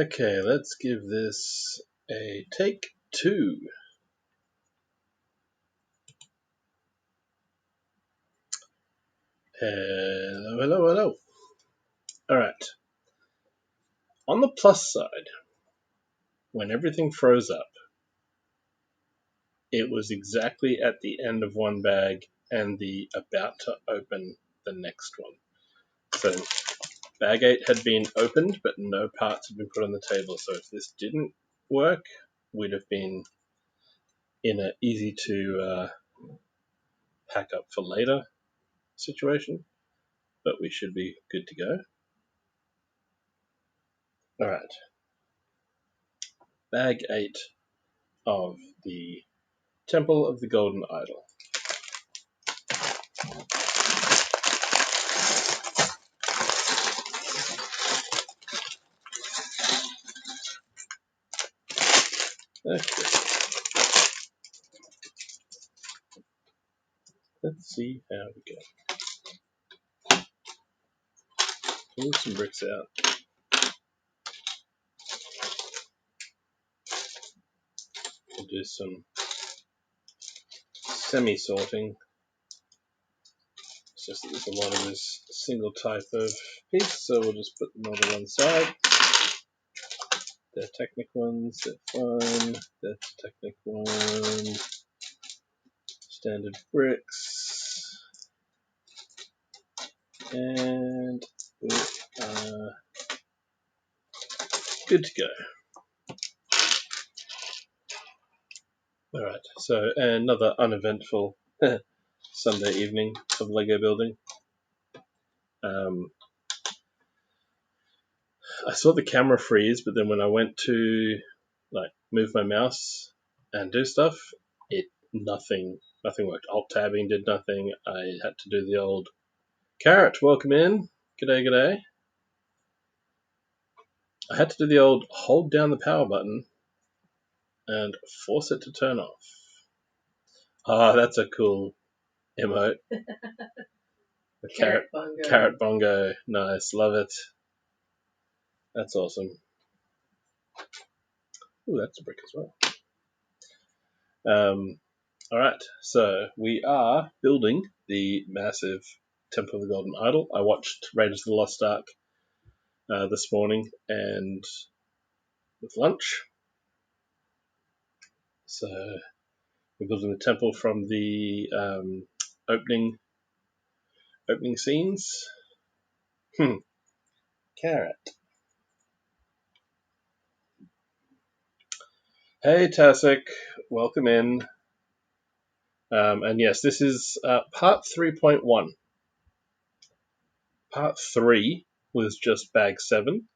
Okay, let's give this a take 2. Hello. Alright. On the plus side, when everything froze up, it was exactly at the end of one bag and the about to open the next one. So bag 8 had been opened, but no parts had been put on the table. So if this didn't work, we'd have been in an easy to pack up for later situation, but we should be good to go. Alright. Bag 8 of the Temple of the Golden Idol. Okay. Let's see how we go. Pull some bricks out. We'll do some semi-sorting. It's just that there's a lot of this single type of piece, so we'll just put them all to one side. They're Technic ones, they're fine. That's a Technic one. Standard bricks. And we are good to go. Alright, so another uneventful Sunday evening of Lego building. I saw the camera freeze, but then when I went to move my mouse and do stuff, nothing worked. Alt tabbing did nothing. I had to do the old Carrot, welcome in. G'day. I had to do the old hold down the power button and force it to turn off. Ah, that's a cool emote. Carrot bongo. Nice, love it. That's awesome. Ooh, that's a brick as well. Alright, so we are building the massive Temple of the Golden Idol. I watched Raiders of the Lost Ark this morning and with lunch. So we're building the temple from the opening scenes. Carrot. Hey Tasik, welcome in. And yes, this is part 3.1. Part 3 was just bag 7.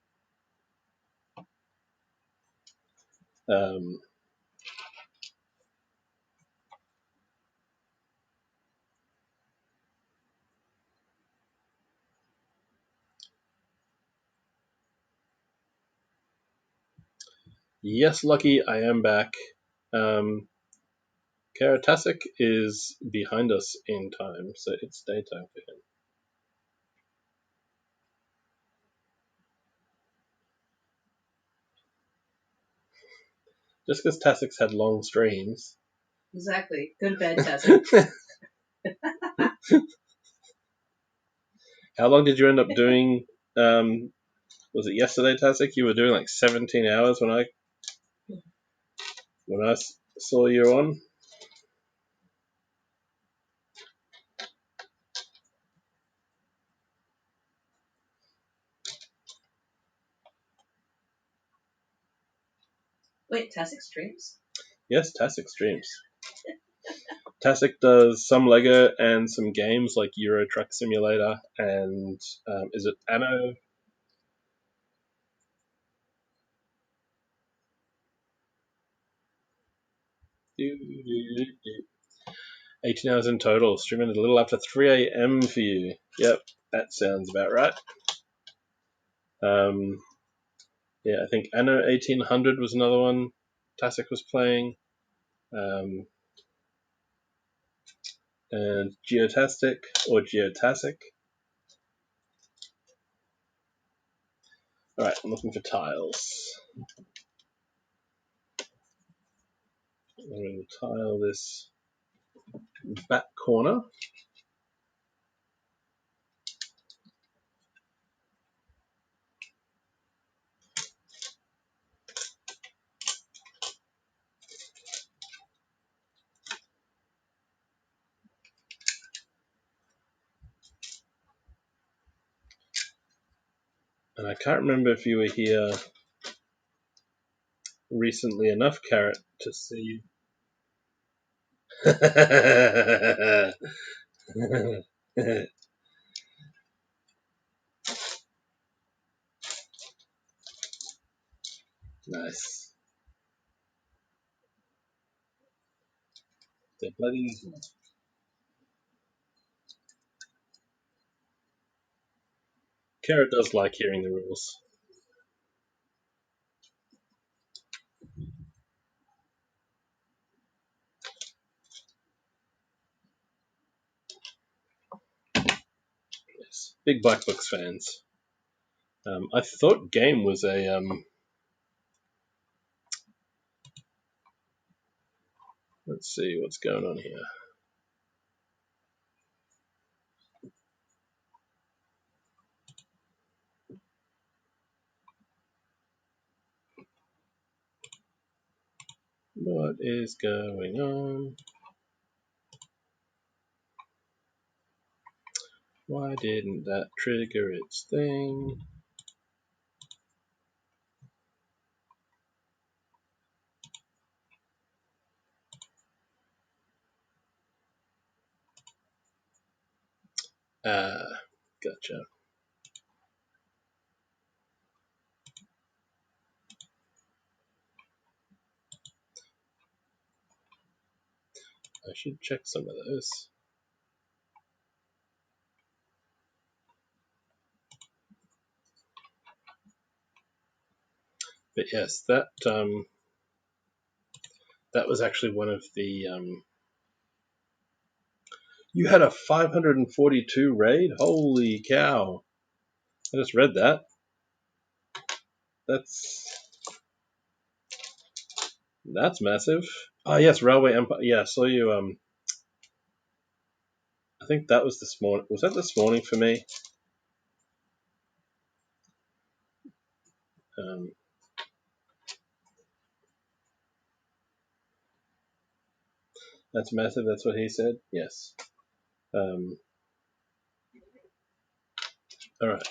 Yes, Lucky, I am back. Karatasik is behind us in time, so it's daytime for him. Just because Tasik's had long streams. Exactly. Good bad Tasik. How long did you end up doing? Was it yesterday, Tasik? You were doing like 17 hours when I saw you on. Wait, Tasik streams? Yes, Tasik streams. Tasik does some Lego and some games like Euro Truck Simulator and is it Anno? 18 hours in total, streaming a little after 3 a.m. for you. Yep, that sounds about right. Yeah, I think Anno 1800 was another one Tasik was playing. And Geotastic. Alright, I'm looking for tiles. I'm going to tile this back corner. And I can't remember if you were here recently enough, Carrot, to see. Nice. They're bloody. Carrot does like hearing the rules. Yes. Big Black Books fans. I thought Game was a. Let's see what's going on here. What is going on? Why didn't that trigger its thing? Ah, gotcha. I should check some of those. But yes, that was actually one of the. You had a 542 raid? Holy cow! I just read that. That's massive. Oh yes, Railway Empire. Yeah, I saw you. I think that was this morning. Was that this morning for me? Um, that's massive. That's what he said. Yes. All right.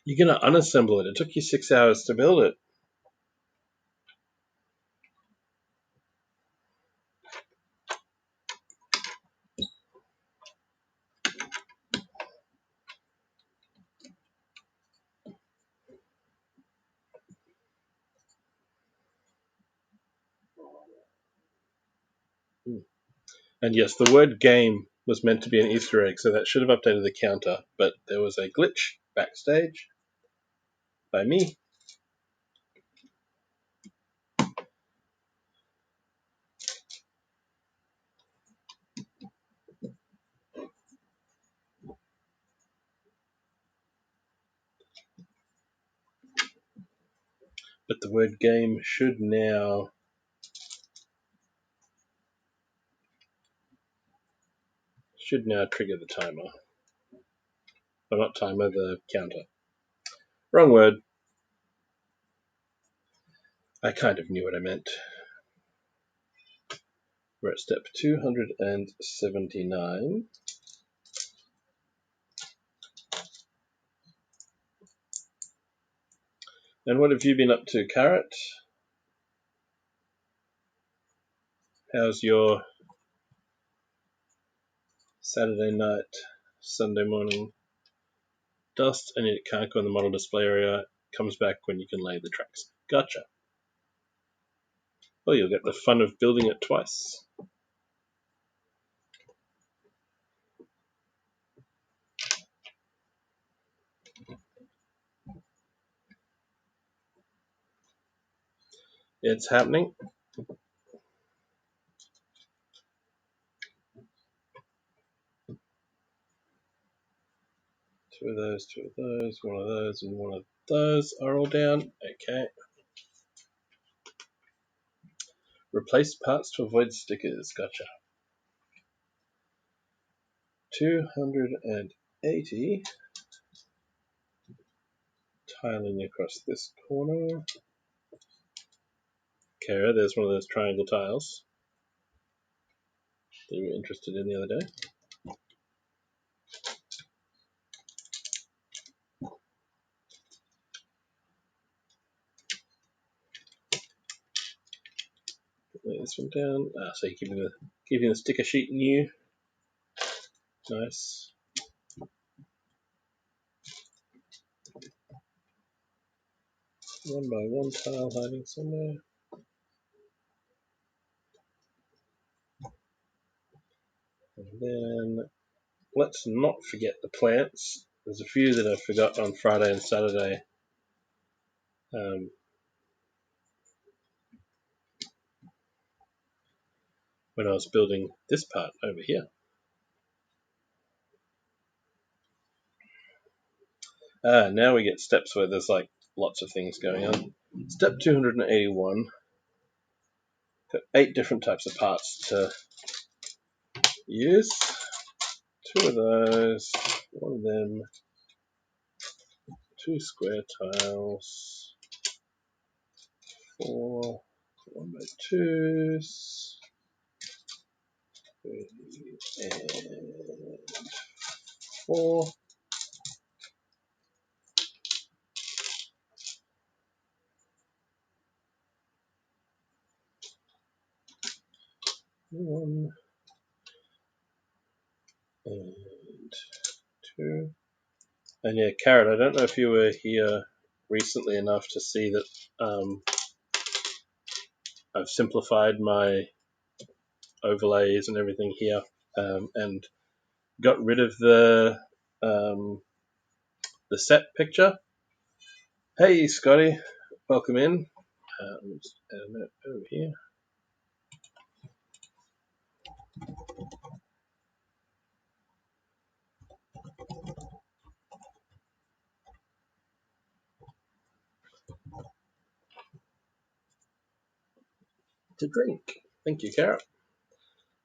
You're gonna unassemble it. It took you 6 hours to build it. And yes, the word game was meant to be an Easter egg, so that should have updated the counter, but there was a glitch backstage by me. But the word game should now trigger the timer. Or not timer, the counter. Wrong word. I kind of knew what I meant. We're at step 279. And what have you been up to, Carrot? How's your Saturday night, Sunday morning? Dust and it can't go in the model display area. Comes back when you can lay the tracks. Gotcha. Well, you'll get the fun of building it twice. It's happening. 2 of those, 2 of those, 1 of those, and 1 of those are all down. Okay. Replace parts to avoid stickers. Gotcha. 280 tiling across this corner. Kara, there's one of those triangle tiles that you were interested in the other day. Lay this one down. So you're keeping the sticker sheet new. Nice. One by one tile hiding somewhere. And then let's not forget the plants. There's a few that I forgot on Friday and Saturday. When I was building this part over here. Now we get steps where there's like lots of things going on. Step 281. Got 8 different types of parts to use. 2 of those, 1 of them, 2 square tiles, 4 1 by 2s, 3 and 4. One and 2. And yeah, Carrot, I don't know if you were here recently enough to see that I've simplified my overlays and everything here, and got rid of the set picture. Hey, Scotty, welcome in. Just add a note over here. To drink. Thank you, Carrot.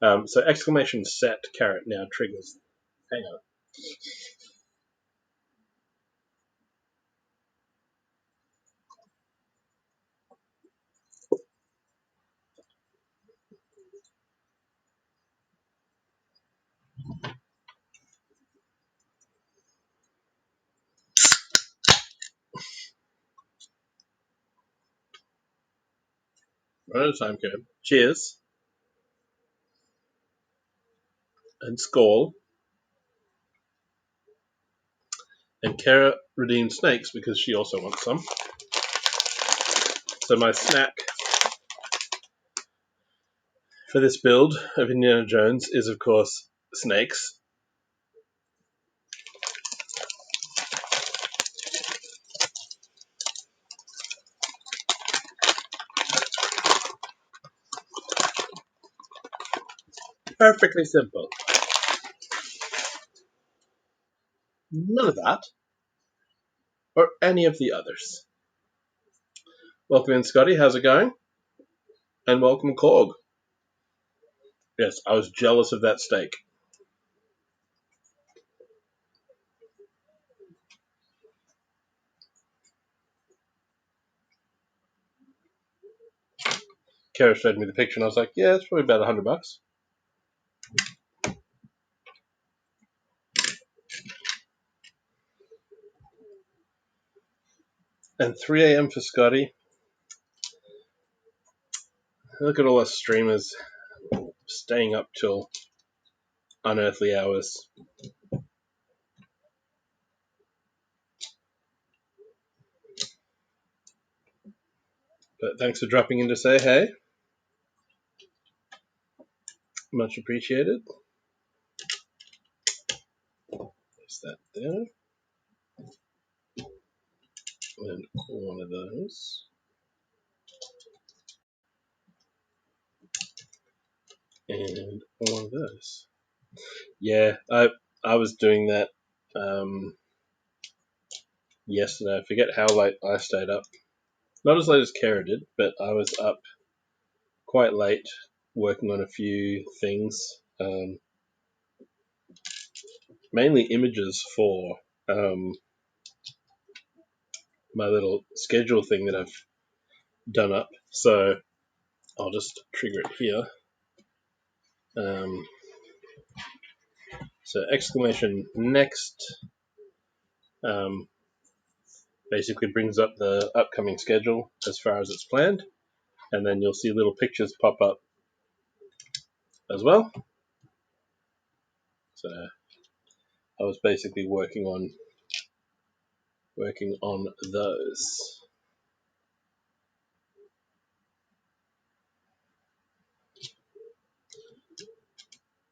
So exclamation set Carrot now triggers. Hang on. One at a time, Carrot. Cheers. And Skål. And Carrot redeemed snakes because she also wants some. So my snack for this build of Indiana Jones is, of course, snakes. Perfectly simple. None of that. Or any of the others. Welcome in, Scotty. How's it going? And welcome, Korg. Yes, I was jealous of that steak. Kara showed me the picture, and I was like, yeah, it's probably about $100. And 3 a.m. for Scotty. Look at all us streamers staying up till unearthly hours. But thanks for dropping in to say hey. Much appreciated. There's that there. And one of those. And one of those. Yeah, I was doing that yesterday. I forget how late I stayed up. Not as late as Kara did, but I was up quite late working on a few things, mainly images for my little schedule thing that I've done up. So I'll just trigger it here. So exclamation next basically brings up the upcoming schedule as far as it's planned, and then you'll see little pictures pop up as well. So I was basically working on those.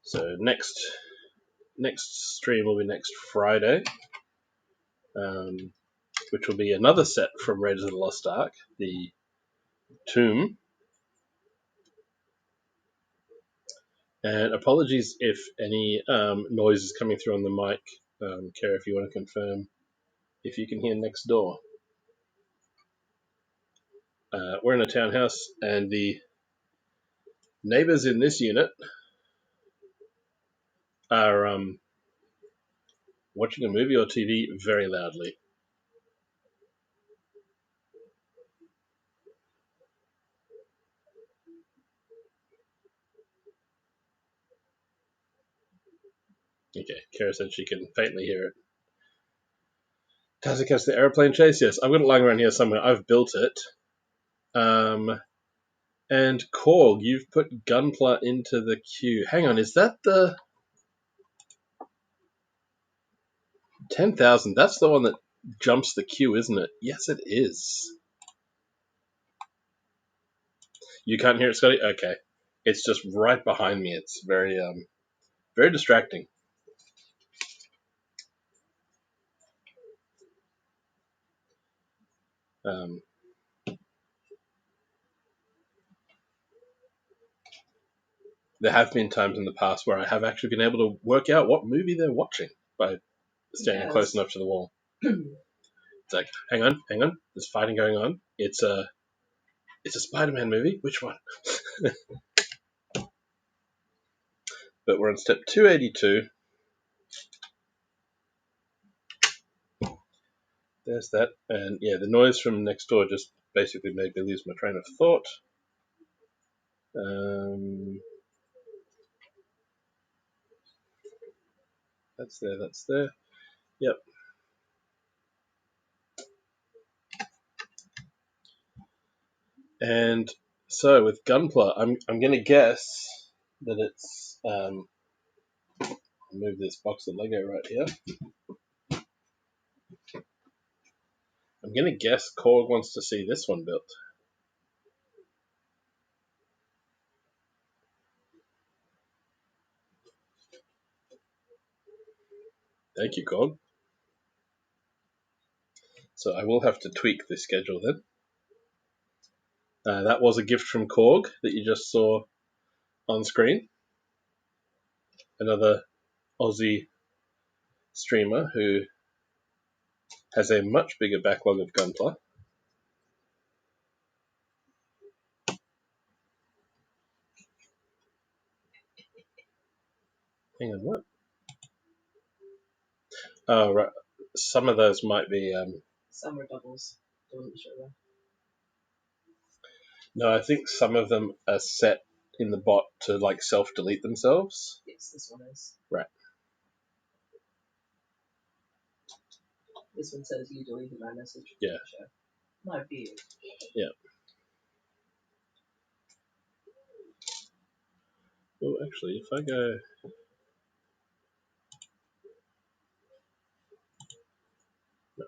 So next stream will be next Friday, which will be another set from Raiders of the Lost Ark, the Tomb. And apologies if any noise is coming through on the mic. Kara, if you want to confirm if you can hear next door. We're in a townhouse, and the neighbours in this unit are watching a movie or TV very loudly. Okay, Kara said she can faintly hear it. Does it catch the aeroplane chase? Yes, I've got it lying around here somewhere. I've built it. And Korg, you've put Gunpla into the queue. Hang on, is that the 10,000? That's the one that jumps the queue, isn't it? Yes, it is. You can't hear it, Scotty? Okay. It's just right behind me. It's very distracting. There have been times in the past where I have actually been able to work out what movie they're watching by standing close enough to the wall. It's like, hang on, there's fighting going on. It's a Spider-Man movie. Which one? But we're on step 282. There's that. And yeah, the noise from next door just basically made me lose my train of thought. That's there. Yep. And so with Gunpla, I'm going to guess that it's I'll move this box of Lego right here. I'm going to guess Korg wants to see this one built. Thank you, Korg. So I will have to tweak the schedule then. That was a gift from Korg that you just saw on screen. Another Aussie streamer who has a much bigger backlog of Gunpla. Hang on, what? Oh, right. Some of those might be... Some are doubles. I wasn't sure though. No, I think some of them are set in the bot to like self-delete themselves. Yes, this one is. Right. This one says you deleted my message. Yeah. My view. Yeah. Oh, actually, if I go... No.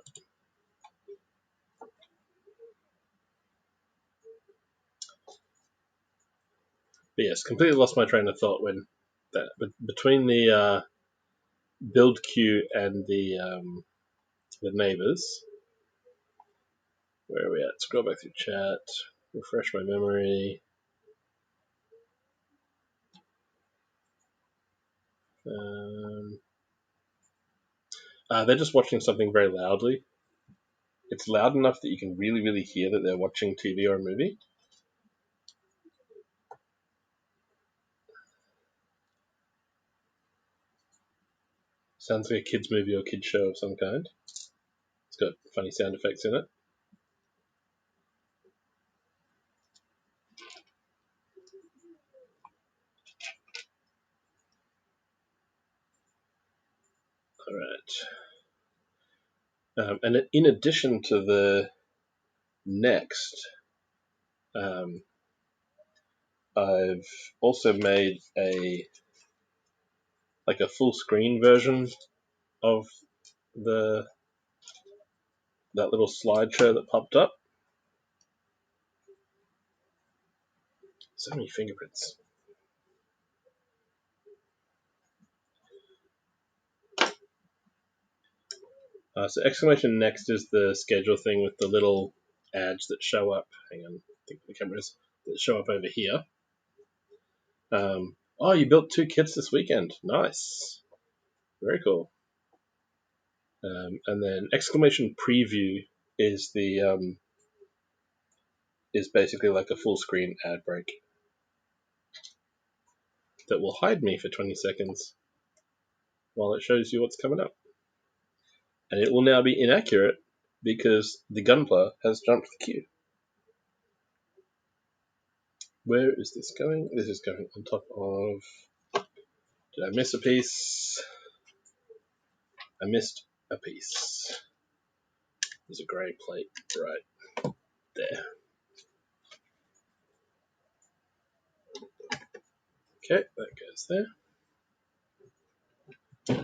But yes, completely lost my train of thought when that. But between the build queue and the neighbors, where are we at? Scroll back through chat, refresh my memory. They're just watching something very loudly. It's loud enough that you can really, really hear that they're watching TV or a movie. Sounds like a kids' movie or kids' show of some kind. It's got funny sound effects in it. All right. And in addition to the Next, I've also made a full screen version of that little slideshow that popped up. So many fingerprints. So exclamation next is the schedule thing with the little ads that show up. Hang on, I think the cameras that show up over here. Oh, you built 2 kits this weekend. Nice. Very cool. And then exclamation preview is is basically like a full screen ad break that will hide me for 20 seconds while it shows you what's coming up. And it will now be inaccurate because the Gunpla has jumped the queue. Where is this going? This is going on top of... Did I miss a piece? I missed a piece. There's a grey plate right there. Okay, that goes there.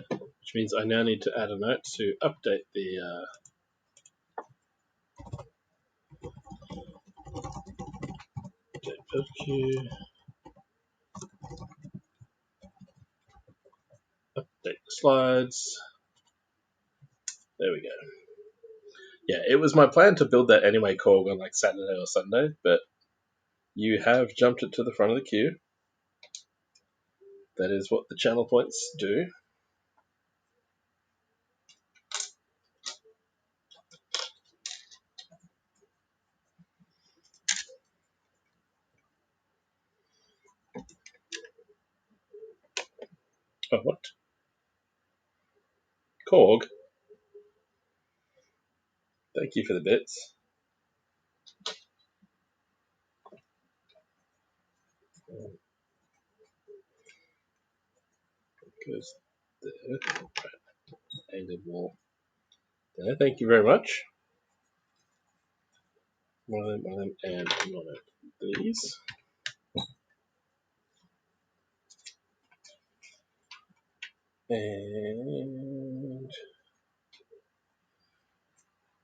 Which means I now need to add a note to update the build queue. Update the slides. There we go. Yeah, it was my plan to build that anyway, Korg, on like Saturday or Sunday, but you have jumped it to the front of the queue. That is what the channel points do. Oh, what? Korg? Thank you for the bits. Goes there. Angled wall. There, thank you very much. One of them, and one of these. And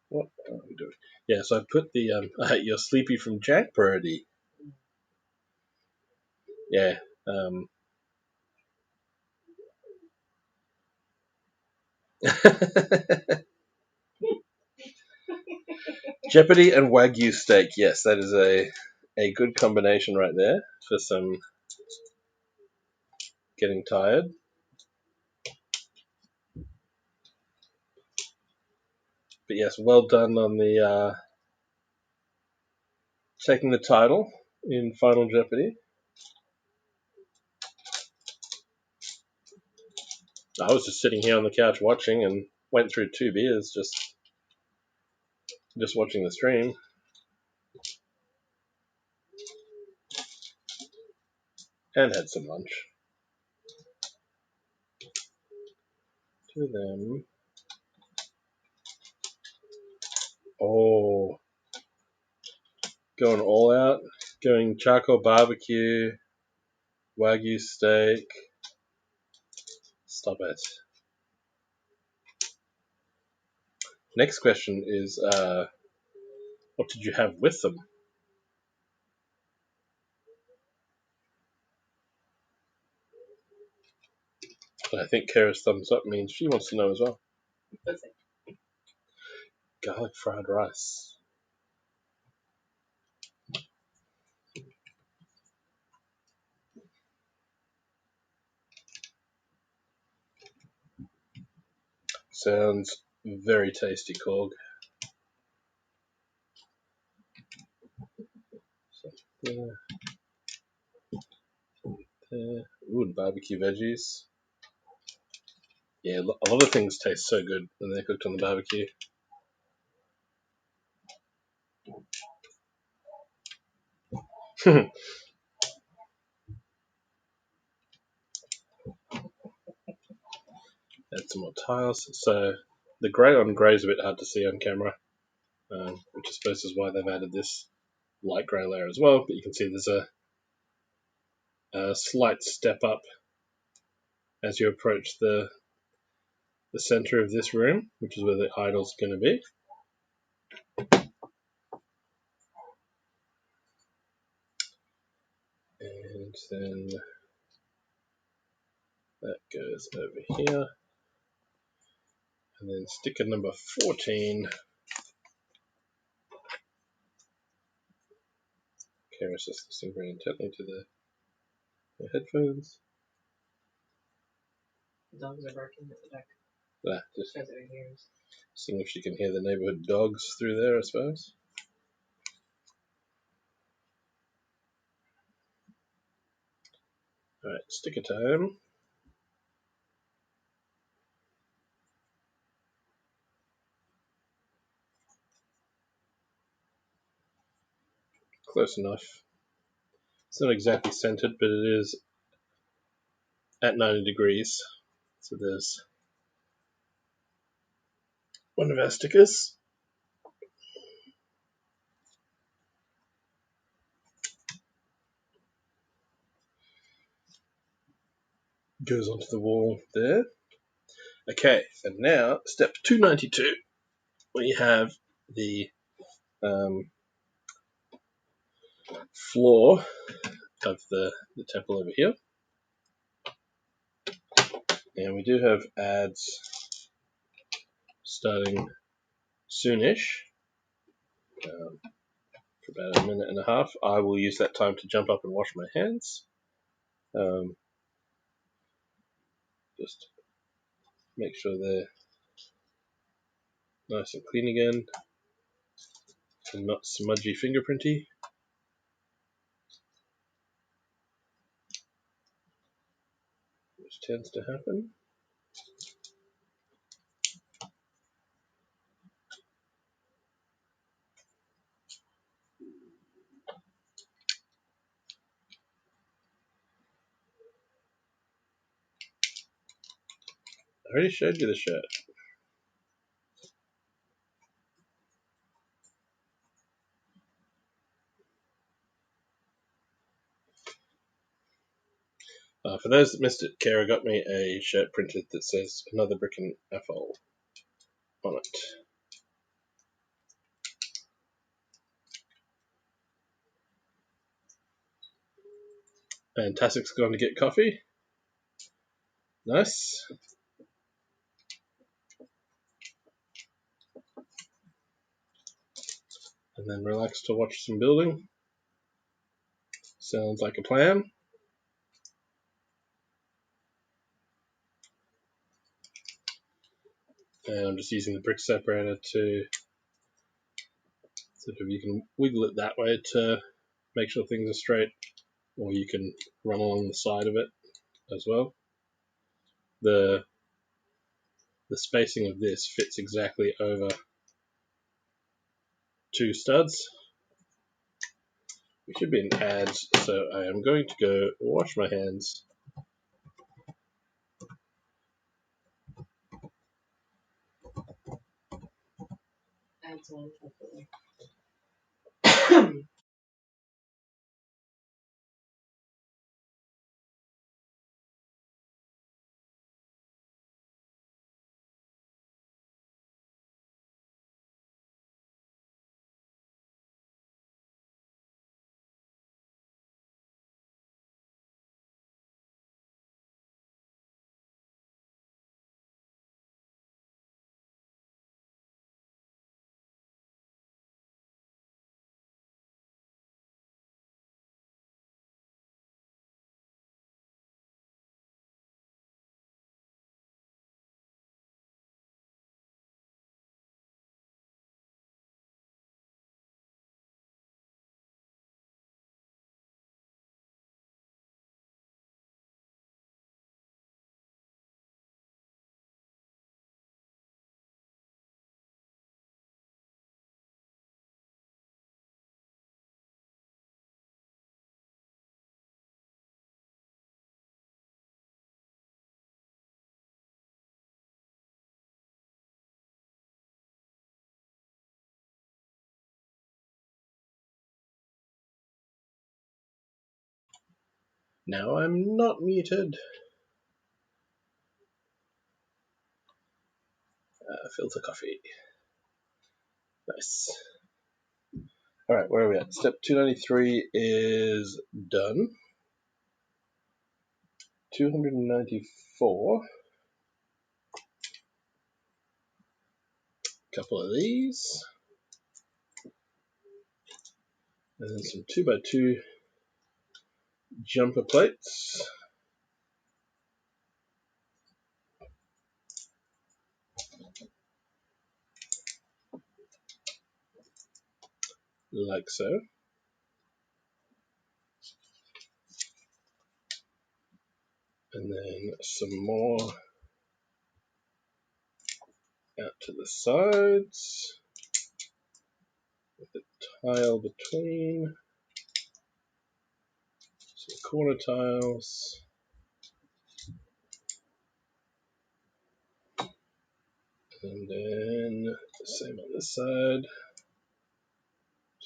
what are we doing? Yeah, so I put the you're sleepy from Jack Purdy. Yeah. Jeopardy and Wagyu steak. Yes, that is a good combination right there for some getting tired. But yes, well done on the taking the title in Final Jeopardy. I was just sitting here on the couch watching and went through 2 beers just watching the stream. And had some lunch. 2 of them. Oh, going all out. Going charcoal barbecue, Wagyu steak. Stop it. Next question is, what did you have with them? I think Kara's thumbs up means she wants to know as well. Perfect. Garlic fried rice. Sounds very tasty, Korg. there, there. Ooh, and barbecue veggies. Yeah, a lot of things taste so good when they're cooked on the barbecue. Add some more tiles. So the grey on grey is a bit hard to see on camera, which I suppose is why they've added this light grey layer as well. But you can see there's a slight step up as you approach the center of this room, which is where the idol's going to be. And then that goes over here. And then sticker number 14. Camera's just listening very intently to the headphones. The dogs are barking at the back. Just Because of their ears. seeing if she can hear the neighborhood dogs through there, I suppose. Alright, sticker time. Close enough. It's not exactly centered, but it is at 90 degrees. So there's one of our stickers. Goes onto the wall there. Okay, and now step 292. We have the floor of the temple over here. And we do have ads starting soonish, for about a minute and a half. I will use that time to jump up and wash my hands. Just make sure they're nice and clean again and not smudgy fingerprinty. Which tends to happen. I already showed you the shirt. For those that missed it, Kara got me a shirt printed that says "Another Brick and Athol" on it. And Tassik's gone to get coffee. Nice. And then relax to watch some building. Sounds like a plan. And I'm just using the brick separator to sort of, you can wiggle it that way to make sure things are straight, or you can run along the side of it as well. The spacing of this fits exactly over 2 studs. We should be in ads, so I am going to go wash my hands. Ads on, hopefully. Now I'm not muted. Filter coffee. Nice. Alright, where are we at? Step 293 is done. 294. Couple of these. And then some 2x2 jumper plates. Like so. And then some more out to the sides. With the tile between. Some corner tiles. And then the same on this side.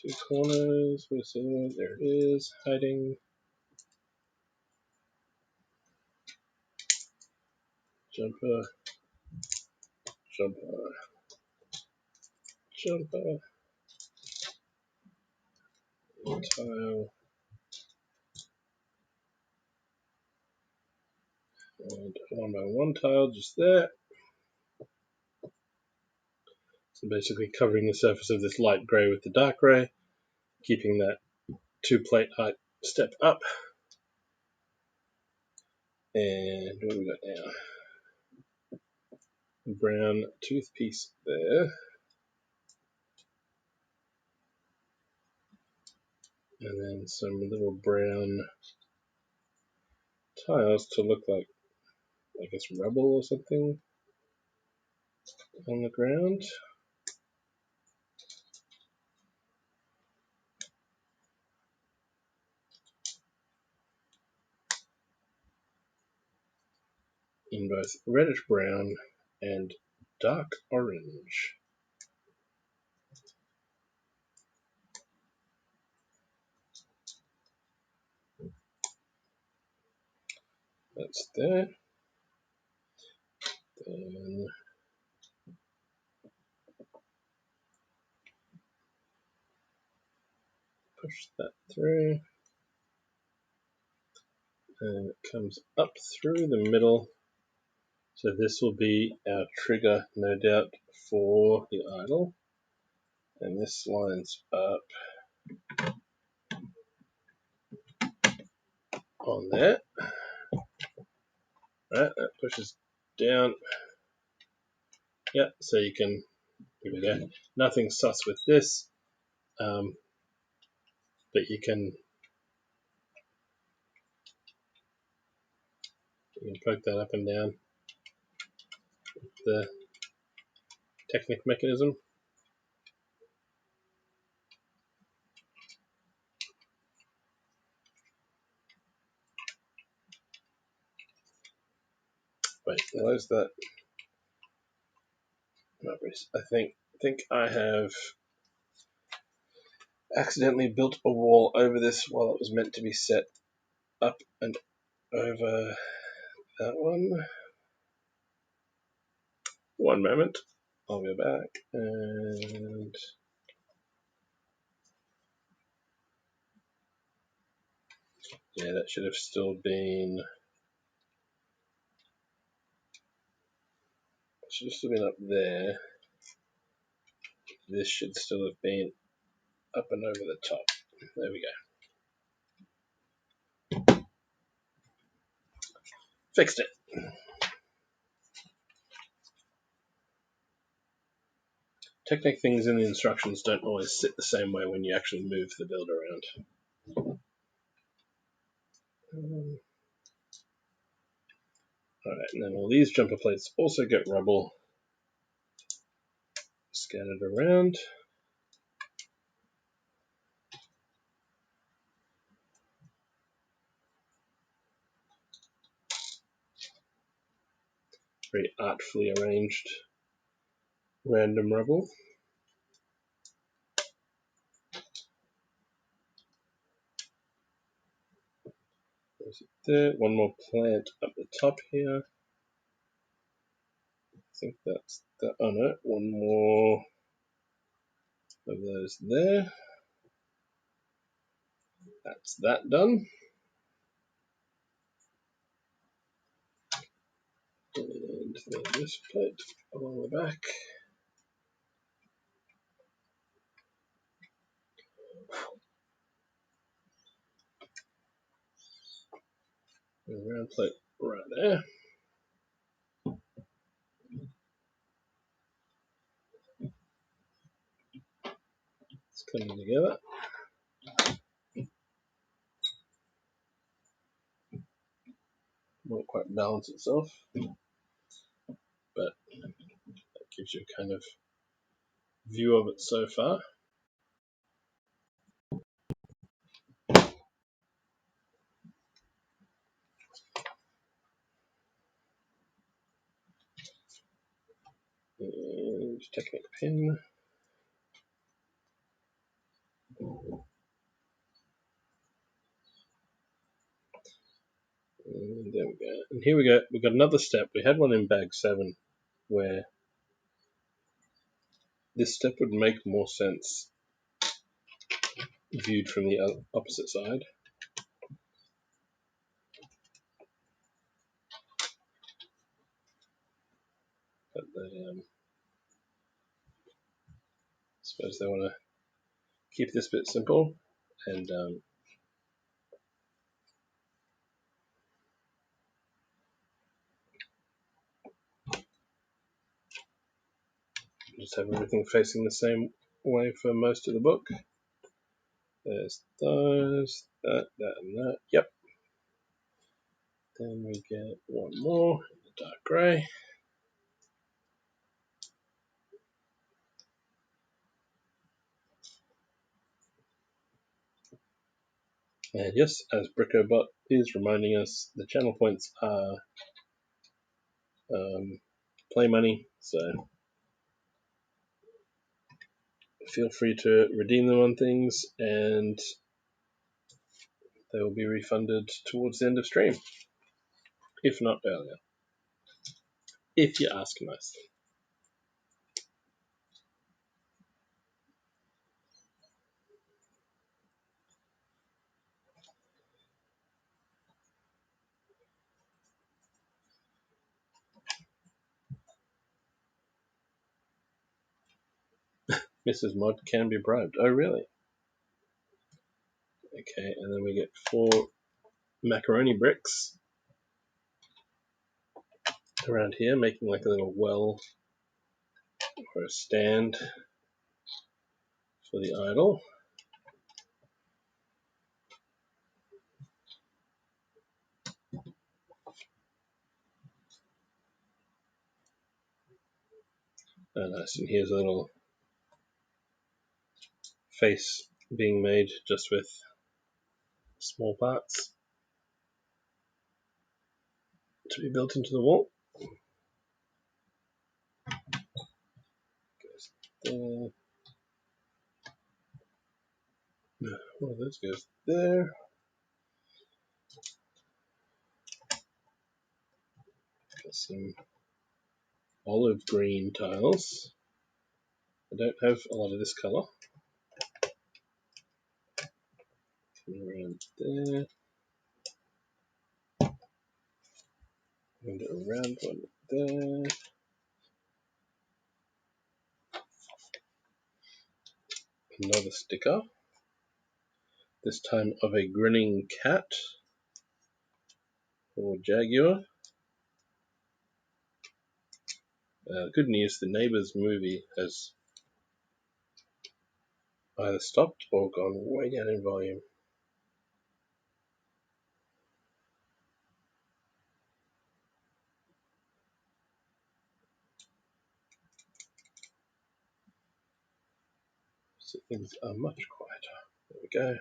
2 corners. Where's the other one? There it is. Hiding. Jumper. Jumper. Jumper. Tile. And 1x1 tile just there. So basically covering the surface of this light grey with the dark grey, keeping that 2 plate height step up. And what do we got now? A brown toothpiece there. And then some little brown tiles to look like, I guess, rubble or something on the ground. In both reddish brown and dark orange. That's there. Then push that through. And it comes up through the middle. So this will be our trigger, no doubt, for the idle. And this lines up on there. Right, that pushes down. Yeah, so you can, here we go. Nothing sus with this, but you can poke that up and down the Technic mechanism. Wait, where's that? I think I have accidentally built a wall over this while it was meant to be set up and over that one. One moment, I'll go back and yeah, that should have still been up there. This should still have been up and over the top. There we go. Fixed it. Technic things in the instructions don't always sit the same way when you actually move the build around. Alright, and then all these jumper plates also get rubble scattered around. Very artfully arranged random rubble. Is it there? One more plant up the top here. I think that's the. Oh no, one more of those there. That's that done. And then this plate along the back. And a round plate right there. It's coming together. Won't quite balance itself, but that gives you a kind of view of it so far. And Technic pin. And there we go. And here we go. We've got another step. We had one in bag 7 where this step would make more sense viewed from the opposite side. But they, suppose they want to keep this bit simple and just have everything facing the same way for most of the book. There's those, that, and that. Yep. Then we get one more in the dark grey. And yes, as Brickobot is reminding us, the channel points are play money, so feel free to redeem them on things and they will be refunded towards the end of stream, if not earlier, if you ask nicely. Mrs. Mod can be bribed. Oh, really? Okay, and then we get 4 macaroni bricks around here, making like a little well or a stand for the idol. Oh, nice. And here's a little face being made just with small parts to be built into the wall. Goes there. One of those goes there. Got some olive green tiles. I don't have a lot of this colour. Around there. And around one there. Another sticker. This time of a grinning cat or jaguar. Good news, the Neighbours movie has either stopped or gone way down in volume. So things are much quieter. There we go.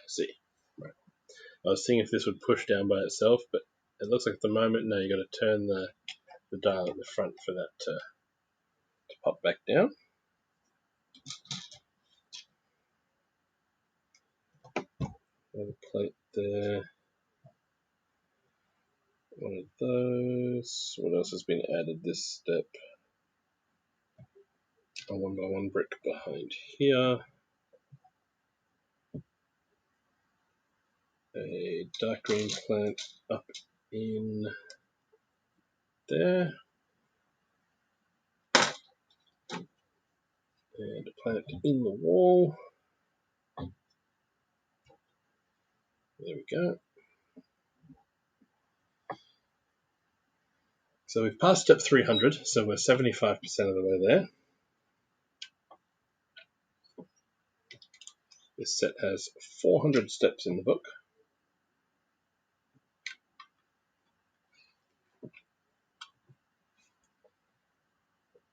See, right. I was seeing if this would push down by itself, but it looks like at the moment, no, you got to turn the dial at the front for that to pop back down. Another plate there. One of those. What else has been added this step? A 1x1 brick behind here. A dark green plant up in there. And a plant in the wall. There we go. So we've passed step 300, so we're 75% of the way there. This set has 400 steps in the book.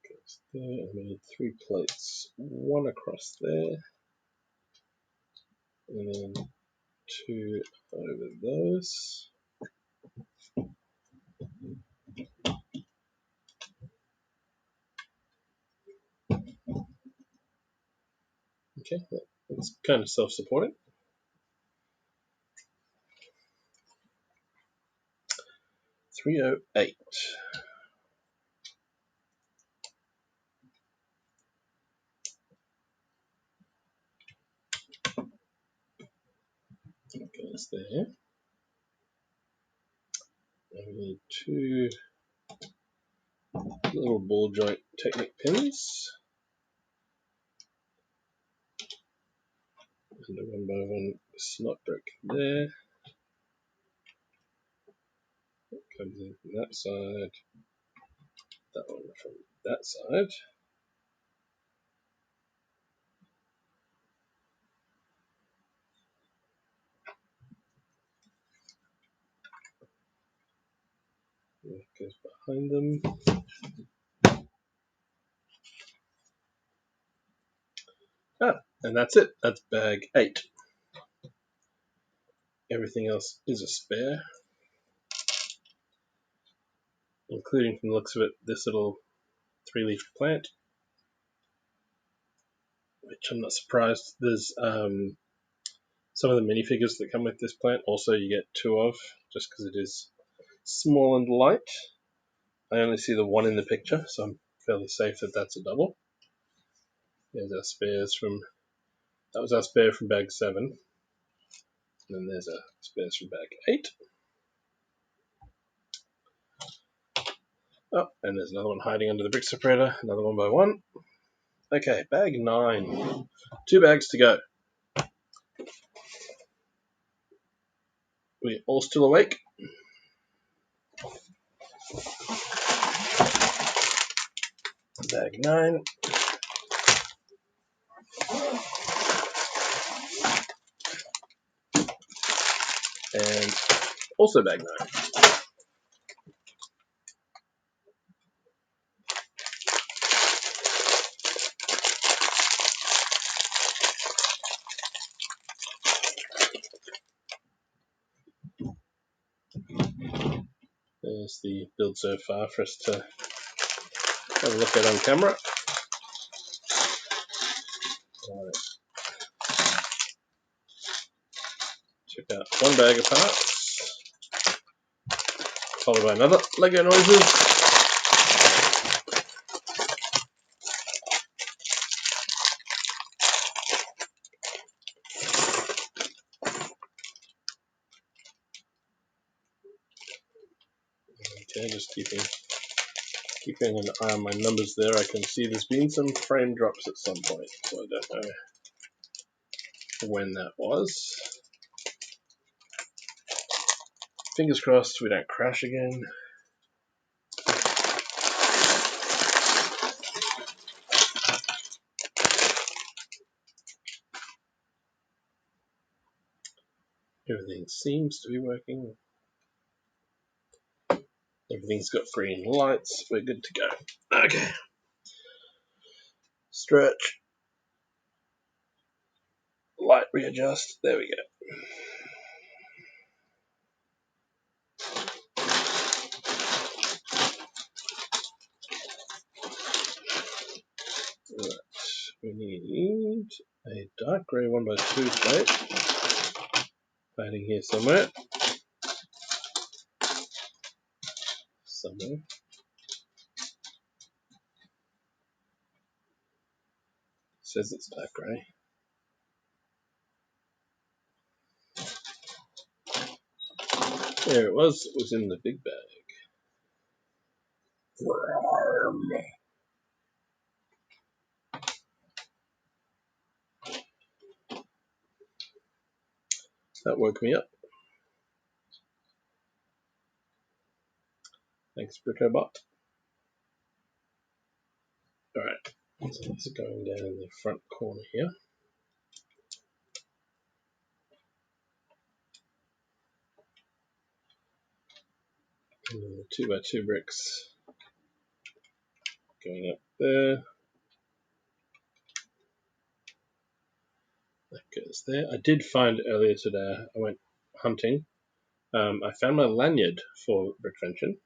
Goes there, and we need 3 plates. 1 across there, and then 2 over those. Okay, that's kind of self-supporting. 308. Goes there. And we need 2 little ball joint Technic pins. And a 1x1 slot brick there. That comes in from that side. That one from that side. And that goes behind them. And that's it. That's bag 8. Everything else is a spare, including, from the looks of it, this little 3-leaf plant, which I'm not surprised. There's some of the minifigures that come with this plant. Also, you get 2 of, just because it is small and light. I only see the 1 in the picture, so I'm fairly safe that that's a double. There's our spares from, that was our spare from bag 7. And then there's our spares from bag 8. Oh, and there's another one hiding under the brick separator, another 1x1. Okay, bag 9. 2 bags to go. We're all still awake. Bag 9. And also bag 9. There's the build so far for us to have a look at on camera. Right. Check out 1 bag of parts, followed by another. Lego noises. Okay, just keeping an eye on my numbers there. I can see there's been some frame drops at some point, so I don't know when that was. Fingers crossed we don't crash again. Everything seems to be working. Everything's got green lights. We're good to go. Okay. Stretch. Light readjust. There we go. Right, we need a dark grey 1x2 plate hiding here somewhere. Says it's dark grey. There it was in the big bag. That woke me up. Thanks, BrickoBot. Alright, so it's going down in the front corner here. And then the 2x2 bricks going up there. That goes there. I did find earlier today, I went hunting. I found my lanyard for Brickvention,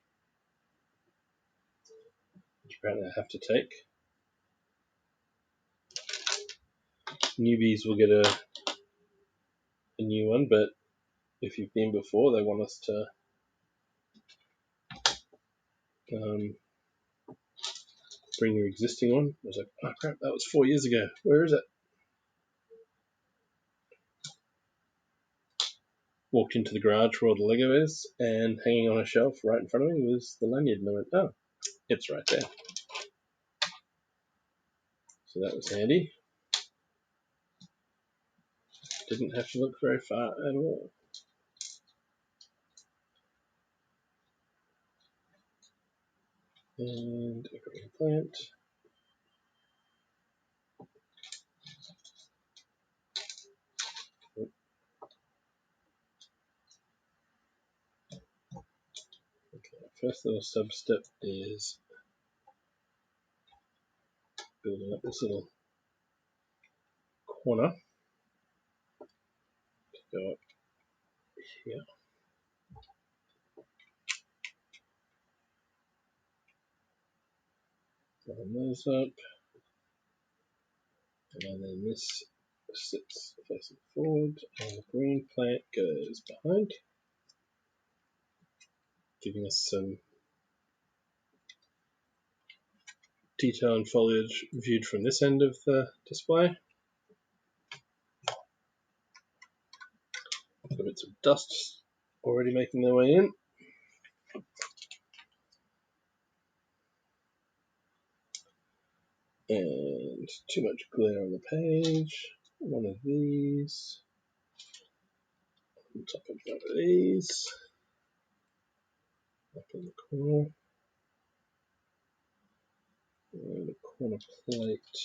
which apparently I have to take. Newbies will get a new one, but if you've been before, they want us to bring your existing one. I was like, oh crap, that was 4 years ago. Where is it? Walked into the garage where all the Lego is, and hanging on a shelf right in front of me was the lanyard, and I went, oh, it's right there. So that was handy. Didn't have to look very far at all. And a green plant. Okay, first little sub step is building up this little corner to go up here. Line those up. And then this sits facing forward, and the green plant goes behind, giving us some detail and foliage viewed from this end of the display. Got bits of dust already making their way in. And too much glare on the page. One of these. On top of one of these. Up in the corner. And a corner plate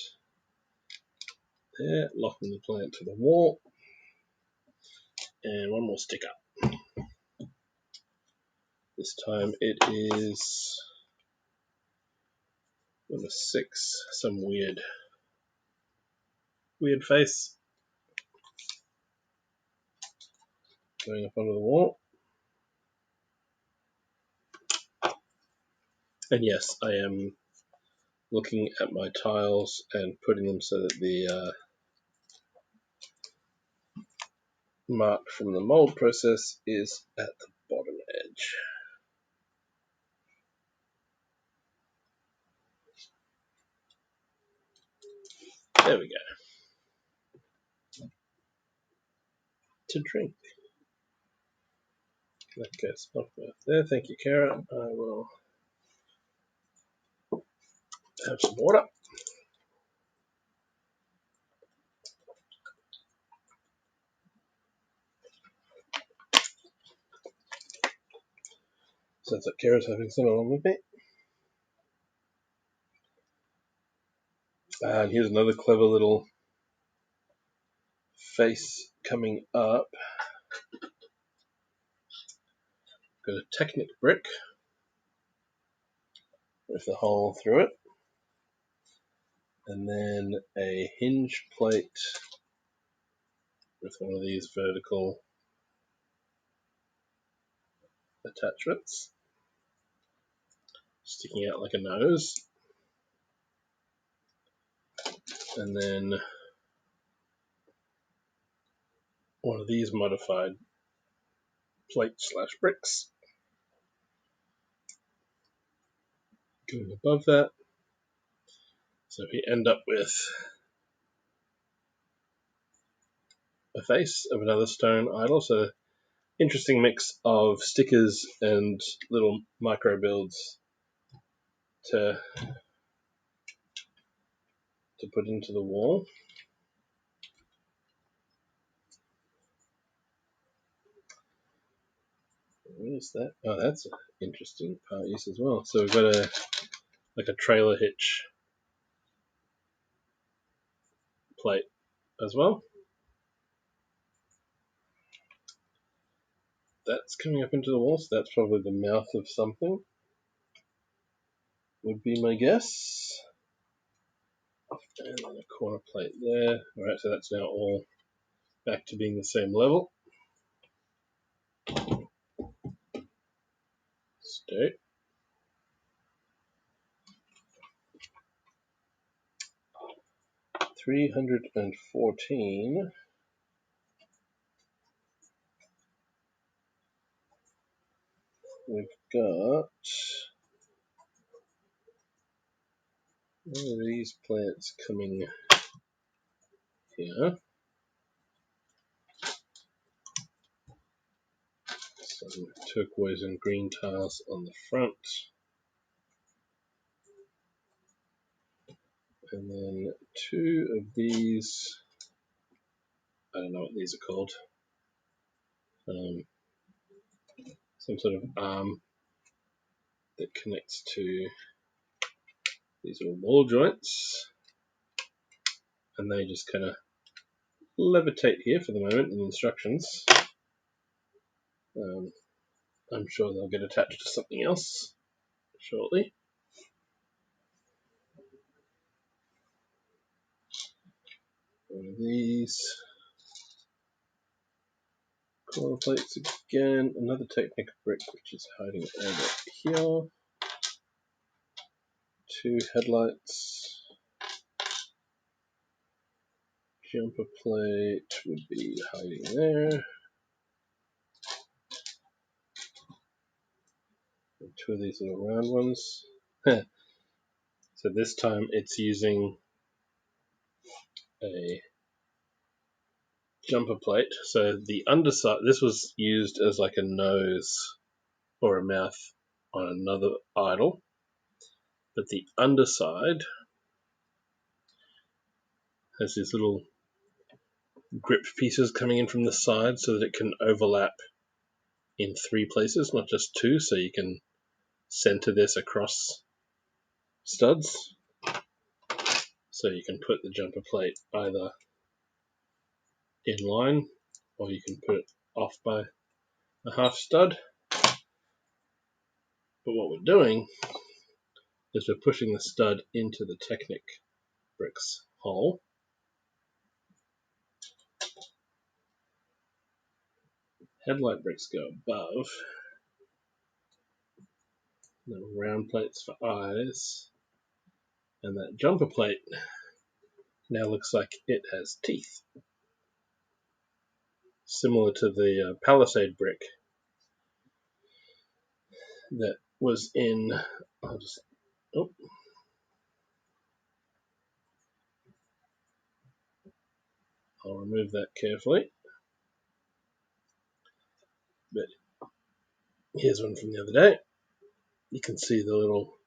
there, locking the plant to the wall. And one more sticker. This time it is number 6, some weird face going up onto the wall. And yes, I am looking at my tiles and putting them so that the mark from the mold process is at the bottom edge. There we go. To drink. That goes off there. Thank you, Kara. I will have some water. Sounds like Kara's having some along with me. And here's another clever little face coming up. Got a Technic brick with a hole through it. And then a hinge plate with one of these vertical attachments sticking out like a nose, and then one of these modified plate/bricks going above that. So we end up with a face of another stone idol. So interesting mix of stickers and little micro builds to put into the wall. What is that? Oh, that's an interesting part use as well. So we've got a trailer hitch plate as well. That's coming up into the wall, so that's probably the mouth of something, would be my guess. And then a corner plate there. Alright, so that's now all back to being the same level. Stay. $314. We've got one of these plants coming here. Some turquoise and green tiles on the front. And then two of these, I don't know what these are called. Some sort of arm that connects to these little ball joints. And they just kind of levitate here for the moment in the instructions. I'm sure they'll get attached to something else shortly. One of these corner plates again. Another Technic brick which is hiding over here. Two headlights. Jumper plate would be hiding there. And two of these little round ones. So this time it's using a jumper plate. So the underside, this was used as like a nose or a mouth on another idol. But the underside has these little grip pieces coming in from the side so that it can overlap in three places, not just two, so you can center this across studs. So you can put the jumper plate either in line or you can put it off by a half stud. But what we're doing is we're pushing the stud into the Technic bricks hole. Headlight bricks go above. The round plates for eyes. And that jumper plate now looks like it has teeth. Similar to the Palisade brick that was in. I'll remove that carefully. But here's one from the other day. You can see the little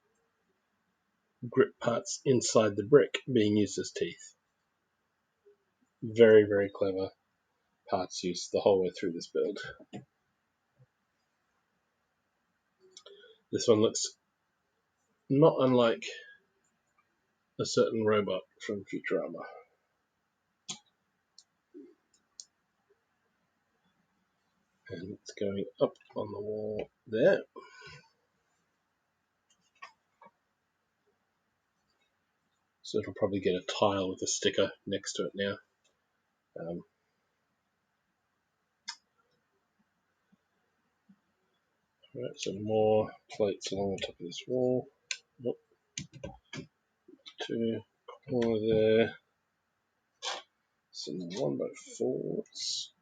grip parts inside the brick being used as teeth. Very, very clever parts use the whole way through this build. This one looks not unlike a certain robot from Futurama. And it's going up on the wall there. So it'll probably get a tile with a sticker next to it now. Right, so more plates along the top of this wall. Nope. Two, corner there. Some 1x4s.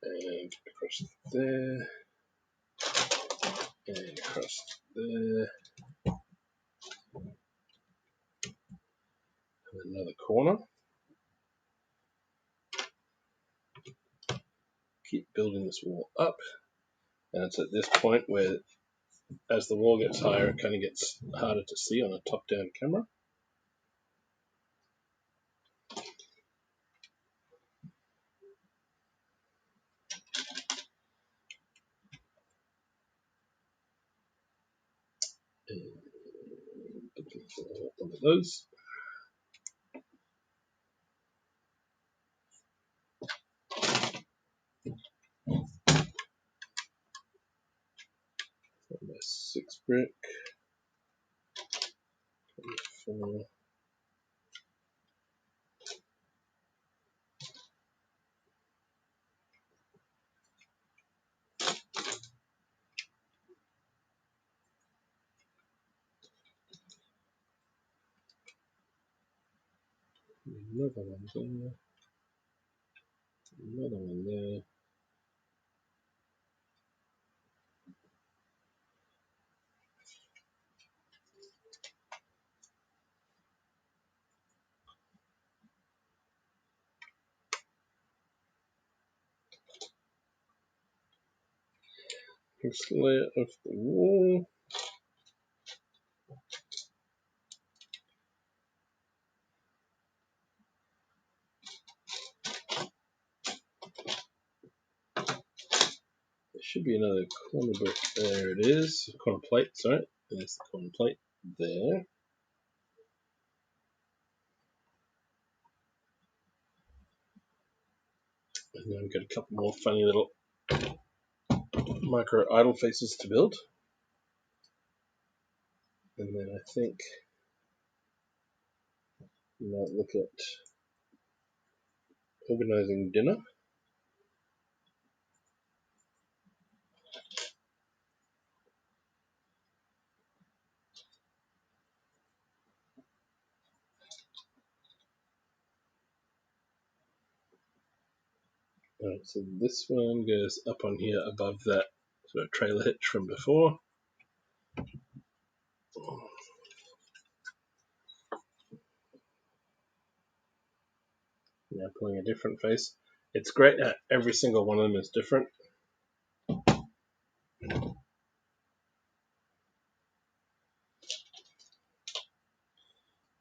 And across there. And across there. And another corner. Keep building this wall up. And it's at this point where, as the wall gets higher, it kind of gets harder to see on a top-down camera. And one of those. My 6 brick. 4. Another one there. Another one there. Next layer of the wall. There should be another corner brick. There it is. Corner plate, sorry. There's the corner plate there. And then we've got a couple more funny little micro idle faces to build. And then I think you might look at organizing dinner. Alright, so this one goes up on here above that sort of trailer hitch from before. Now pulling a different face. It's great that every single one of them is different.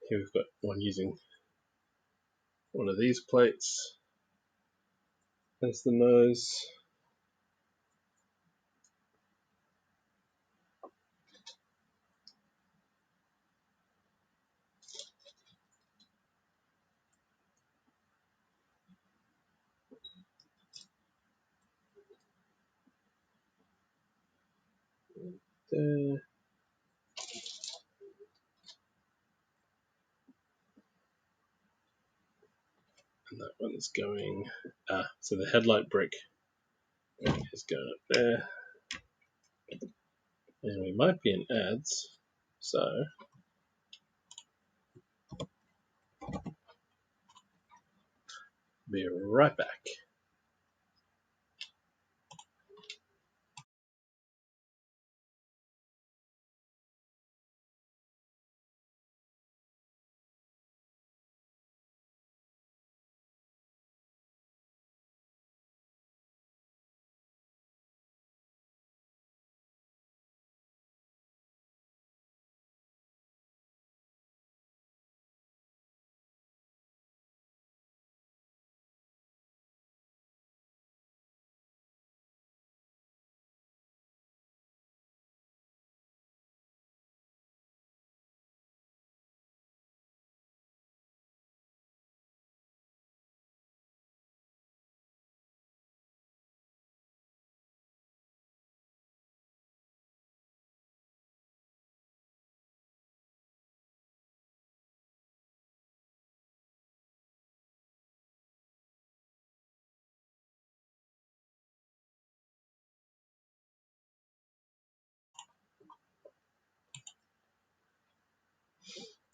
Here we've got one using one of these plates as the nose. There. And that one's going, so the headlight brick is going up there. And we might be in ads, so be right back.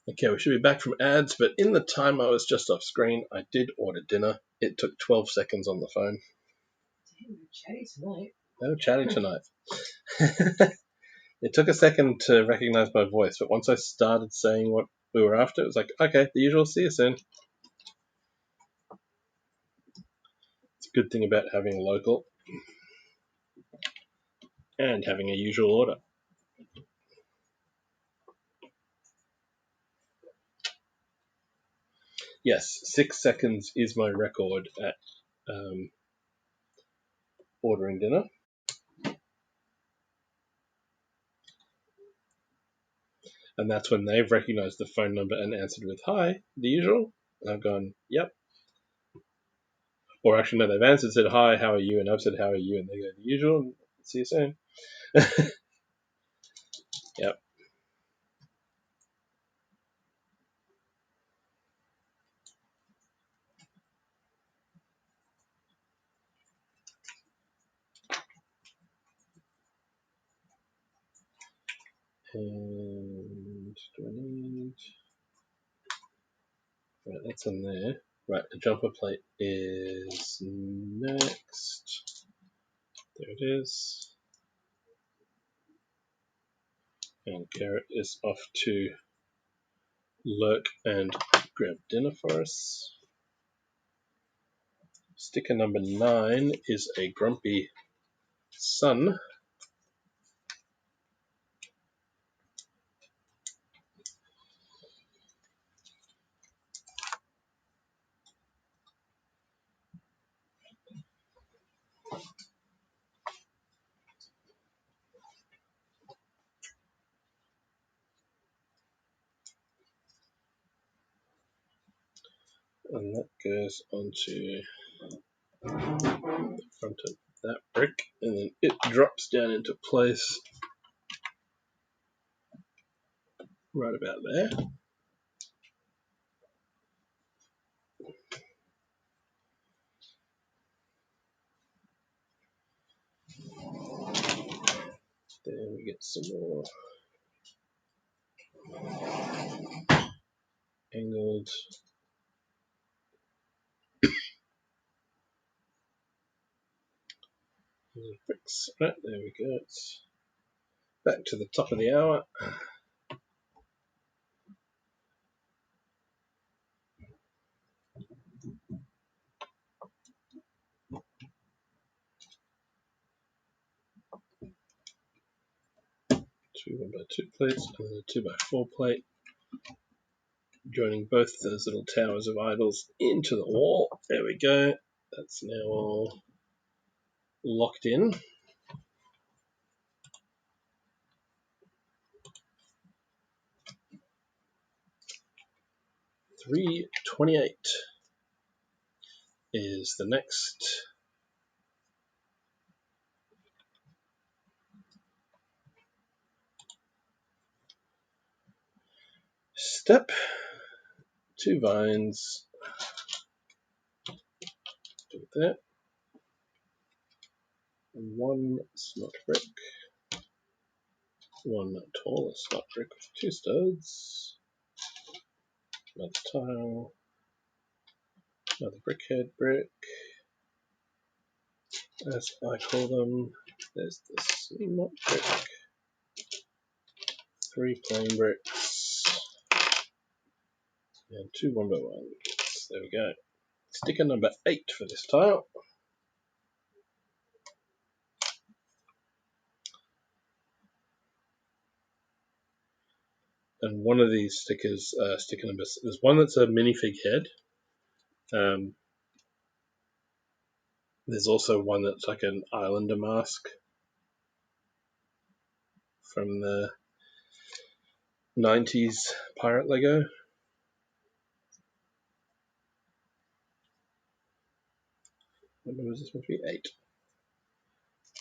Okay, we should be back from ads, but in the time I was just off screen, I did order dinner. It took 12 seconds on the phone. Damn, we're chatty tonight. No chatting tonight. It took a second to recognize my voice, but once I started saying what we were after, it was like, okay, the usual, see you soon. It's a good thing about having local and having a usual order. Yes, 6 seconds is my record at ordering dinner. And that's when they've recognized the phone number and answered with, hi, the usual. And I've gone, yep. Or actually, no, they've answered, said, hi, how are you? And I've said, how are you? And they go, the usual, see you soon. Yep. And do I need... Right, that's in there. Right, the jumper plate is next. There it is. And Garrett is off to lurk and grab dinner for us. Sticker number 9 is a grumpy son. And that goes onto the front of that brick, and then it drops down into place right about there. Then we get some more angled bricks. Right, there we go. It's back to the top of the hour. Two 1x2 plates and then a 2x4 plate, joining both those little towers of idols into the wall. There we go. That's now all locked in. 328 is the next step. 2 vines. Do that. 1 slot brick. 1 taller slot brick with 2 studs. Another tile. Another brickhead brick. As I call them, there's the slot brick. 3 plain bricks. And 2 1x1s. There we go. Sticker number 8 for this tile. And one of these stickers, sticker numbers, there's one that's a minifig head. There's also one that's like an Islander mask from the 90s pirate Lego. What number is this supposed to be? 8.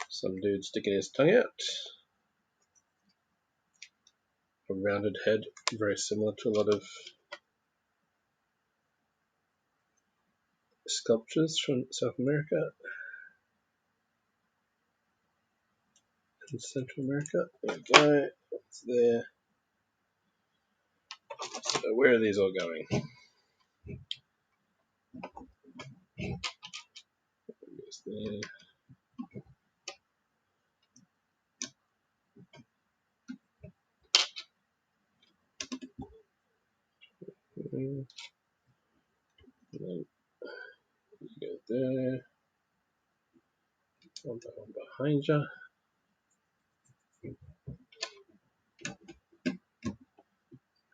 Some dude sticking his tongue out. A rounded head, very similar to a lot of sculptures from South America and Central America. There we go. It's there. So where are these all going? Goes there. And then you go there. One behind you.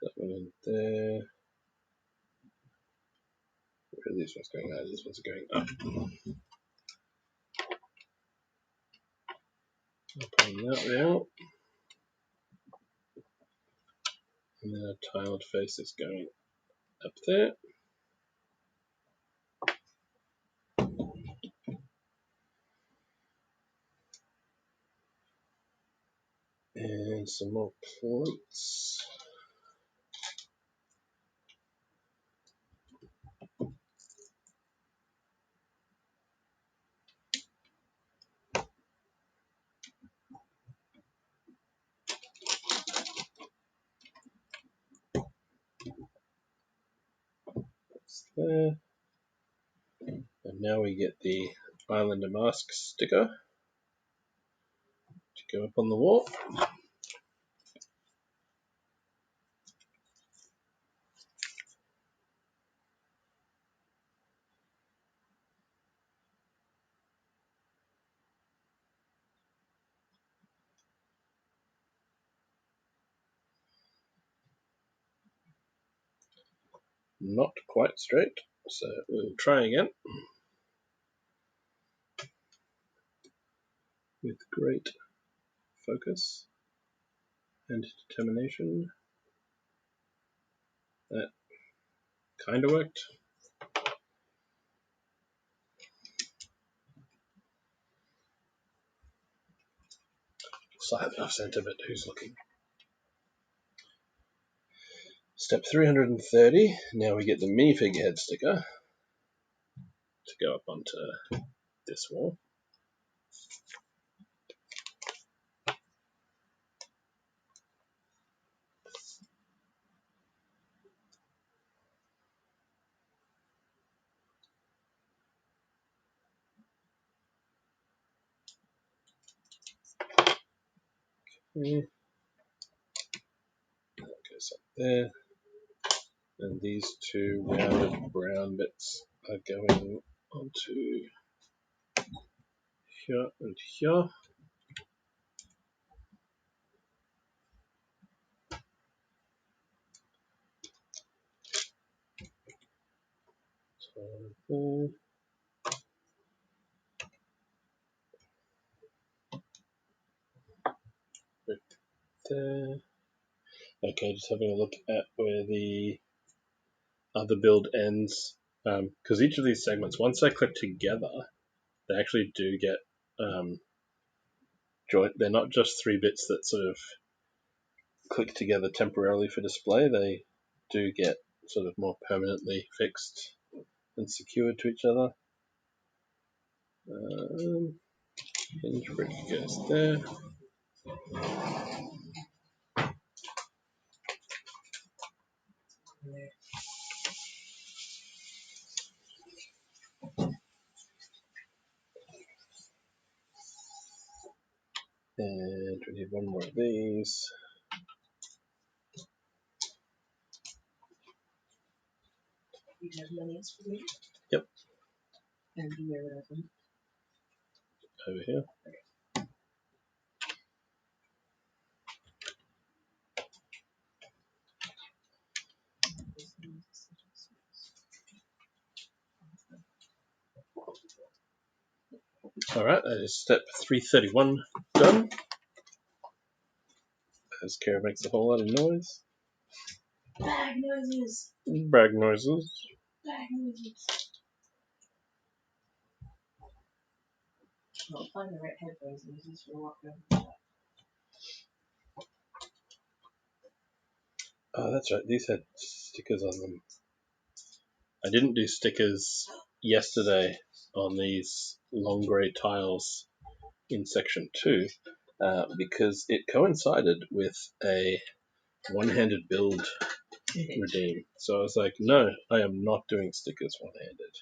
That one in there. Where are these ones going? Oh, these ones are going up. Pulling that out. And then a tiled face is going up there. And some more plates. That's there. And now we get the Islander Mask sticker to go up on the wall. Not quite straight, so we'll try again. With great focus and determination. That kind of worked. Slightly off center, but who's looking? Step 330. Now we get the minifig head sticker to go up onto this wall. Okay. That goes up there. And these two rounded brown bits are going onto here and here. So there. Okay, just having a look at where the other build ends. Because each of these segments, once they click together, they actually do get joint. They're not just 3 bits that sort of click together temporarily for display. They do get sort of more permanently fixed and secured to each other. Hinge brick goes there. And we need one more of these. You have millions for me? Yep. And do where would I put Over here. Alright, that is step 331 done. As Kara makes a whole lot of noise. Bag noises! Bag noises. Bag noises! I'll find the right headphones and use for walk over. Oh, that's right. These had stickers on them. I didn't do stickers yesterday on these long grey tiles in section 2 because it coincided with a one-handed build redeem. So I was like, no, I am not doing stickers one-handed.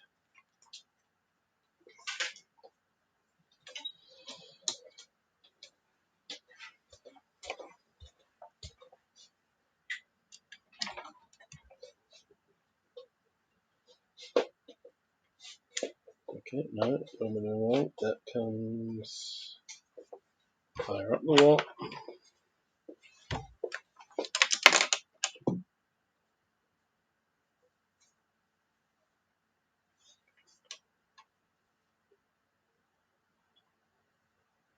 Okay, no, I'm doing wrong. That comes higher up the wall.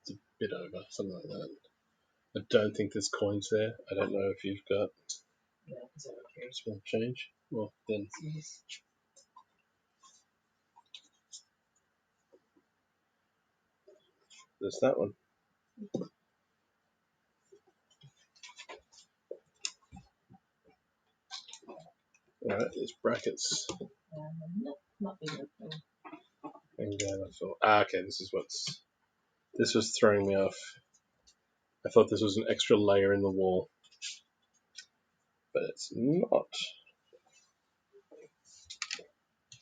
It's a bit over, something like that. I don't think there's coins there. I don't know if you've got Yeah, because I don't care. small change. Well, then Yes. there's that one. Alright, there's brackets. No, not big enough. No. And then I thought, okay, this was throwing me off. I thought this was an extra layer in the wall, but it's not.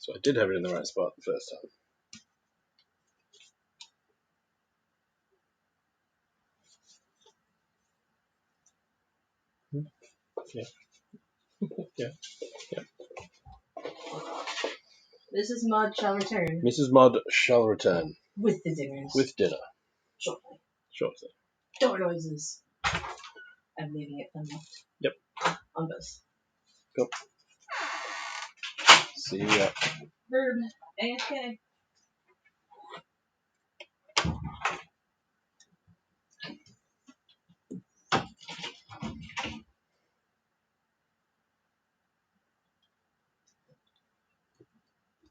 So I did have it in the right spot the first time. Yeah. Mrs. Mudd shall return Mrs. Mudd shall return with the dinners. with dinner. Shortly. Shortly. Door noises. I'm leaving it unlocked. Yep. On both. Go. See ya. Verb. AFK.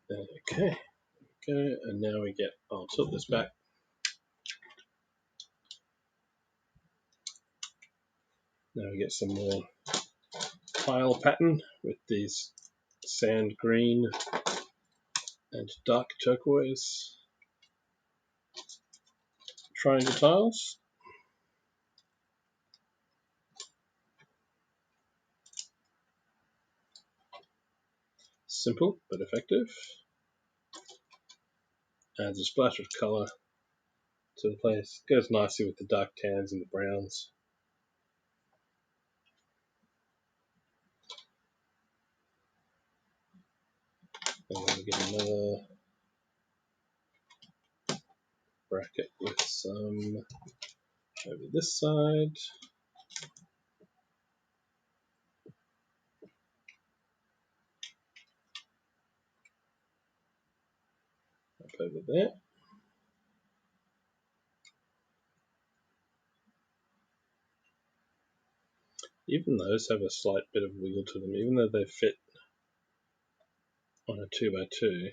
Okay. Okay, and now we get. I'll tilt this back. Now we get some more tile pattern with these sand green and dark turquoise triangle tiles. Simple but effective. Adds a splash of colour to the place. Goes nicely with the dark tans and the browns. And then we get another bracket with some over this side. Up over there. Even those have a slight bit of wiggle to them, even though they fit on a 2x2,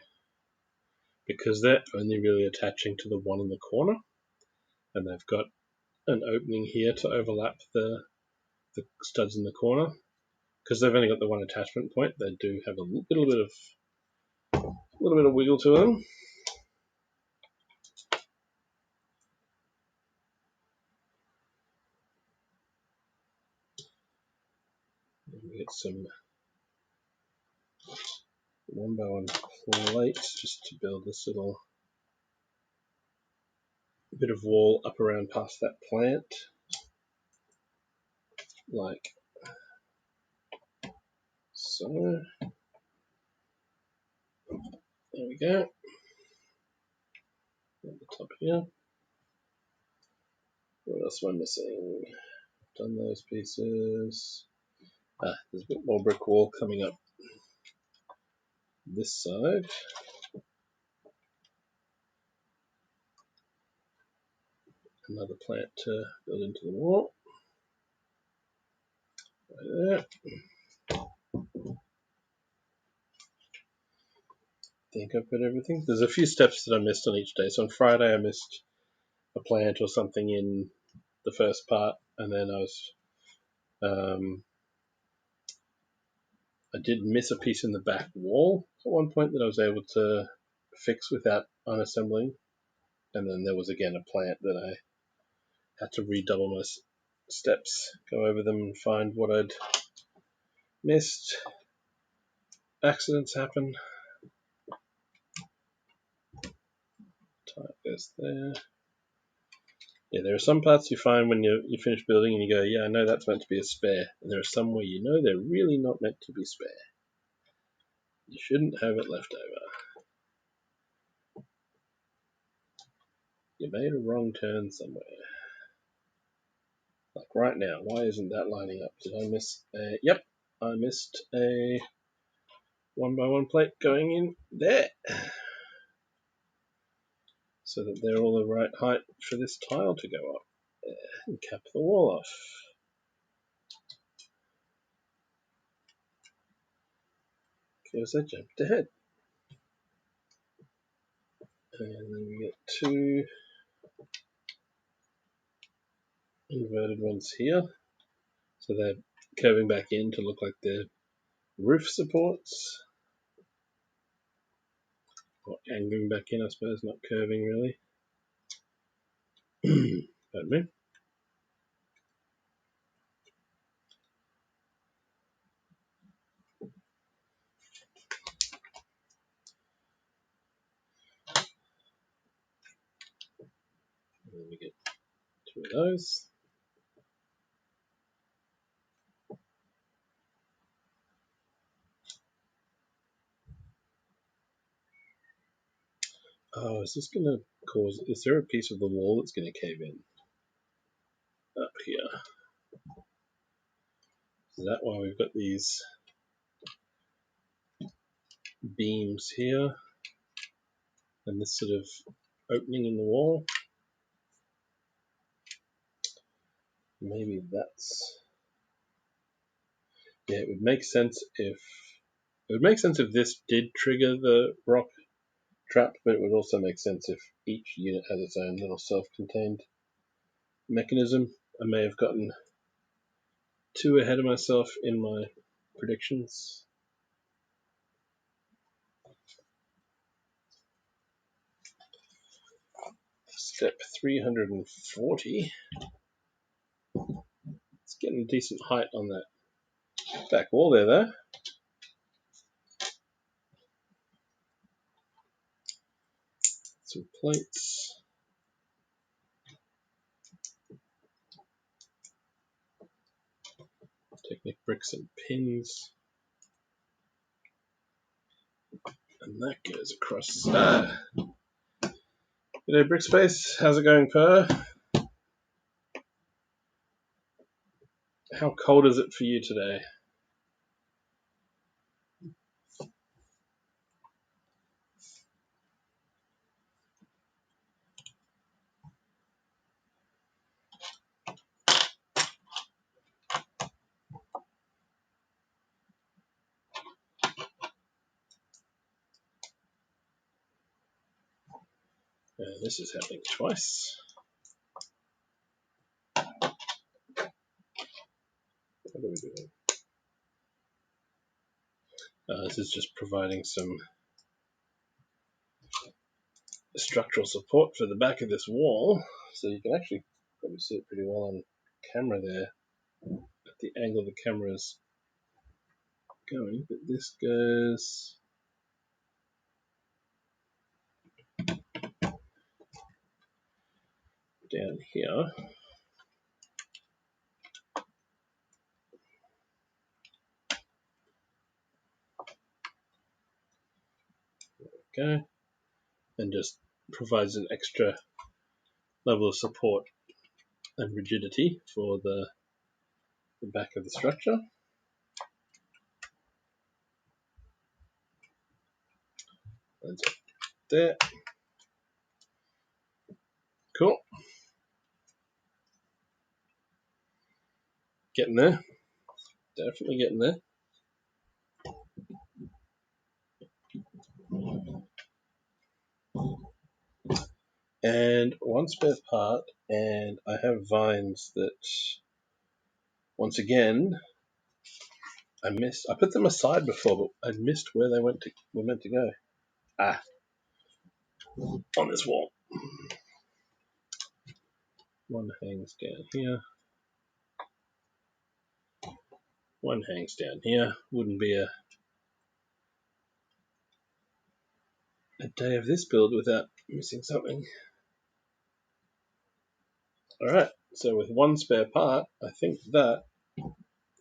because they're only really attaching to the one in the corner, and they've got an opening here to overlap the studs in the corner. Because they've only got the one attachment point, they do have a little bit of wiggle to them. And we get some 1x1 plates just to build this little bit of wall up around past that plant, like so. There we go. At the top here. What else am I missing? Done those pieces. There's a bit more brick wall coming up this side. Another plant to build into the wall. Right there. I think I've got everything. There's a few steps that I missed on each day. So on Friday I missed a plant or something in the first part, and then I did miss a piece in the back wall at one point that I was able to fix without unassembling, and then there was again a plant that I had to redouble my steps, go over them and find what I'd Missed. Accidents happen. Type goes there. Yeah, there are some parts you find when you finish building and you go, yeah, I know that's meant to be a spare. And there are some where you know they're really not meant to be spare. You shouldn't have it left over. You made a wrong turn somewhere. Like right now, why isn't that lining up? Did I miss a... Yep, I missed a 1x1 plate going in there. So that they're all the right height for this tile to go up. There, and cap the wall off. Because I jumped ahead. And then we get two inverted ones here. So they're curving back in to look like they're roof supports. Or angling back in, I suppose, not curving really. Pardon me. And then we get two of those. Oh, is this going to cause... Is there a piece of the wall that's going to cave in? Up here. Is that why we've got these beams here? And this sort of opening in the wall? Maybe that's... Yeah, it would make sense if... It would make sense if this did trigger the rock trap, but it would also make sense if each unit has its own little self-contained mechanism. I may have gotten too ahead of myself in my predictions. Step 340. It's getting a decent height on that back wall there, though. Some plates. Technic bricks and pins. And that goes across. G'day, Brickspace. How's it going, Per? How cold is it for you today? This is happening twice. What are we doing? This is just providing some structural support for the back of this wall, so you can actually probably see it pretty well on camera there at the angle the camera is going. But this goes down here. Okay, and just provides an extra level of support and rigidity for the back of the structure. And there. Cool. Getting there. Definitely getting there. And one spare part, and I have vines that, once again, I missed. I put them aside before, but I missed where they were meant to go. On this wall. One hangs down here. One hangs down here. Wouldn't be a day of this build without missing something. Alright, so with one spare part, I think that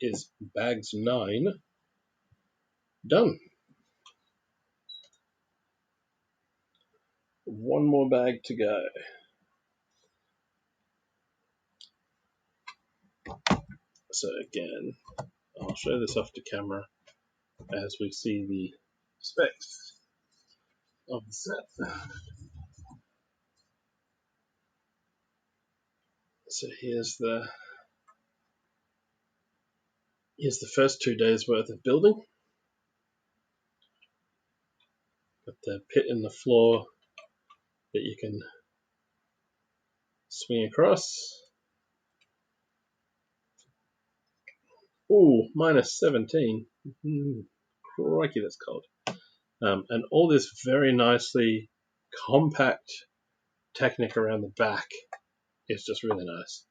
is bags 9 done. One more bag to go. So again, I'll show this off to camera as we see the specs of the set. So here's the first 2 days worth of building. Got the pit in the floor that you can swing across. Ooh, minus 17. Crikey, that's cold. And all this very nicely compact Technic around the back is just really nice.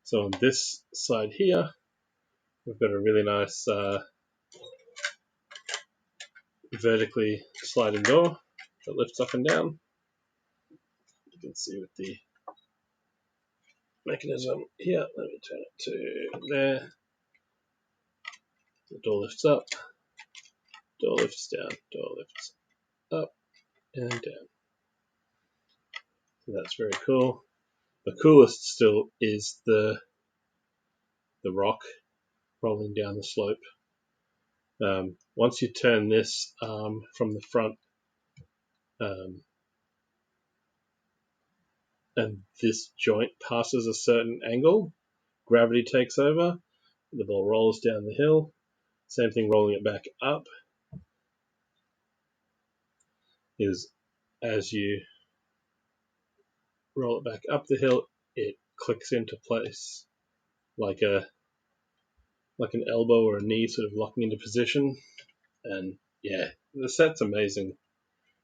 So on this side here, we've got a really nice vertically sliding door that lifts up and down. You can see with the mechanism here, let me turn it to there. The door lifts up, door lifts down, door lifts up and down. So that's very cool. The coolest still is the rock rolling down the slope. Once you turn this arm from the front and this joint passes a certain angle, gravity takes over, the ball rolls down the hill. Same thing rolling it back up is as you roll it back up the hill, it clicks into place like an elbow or a knee sort of locking into position. And yeah, the set's amazing.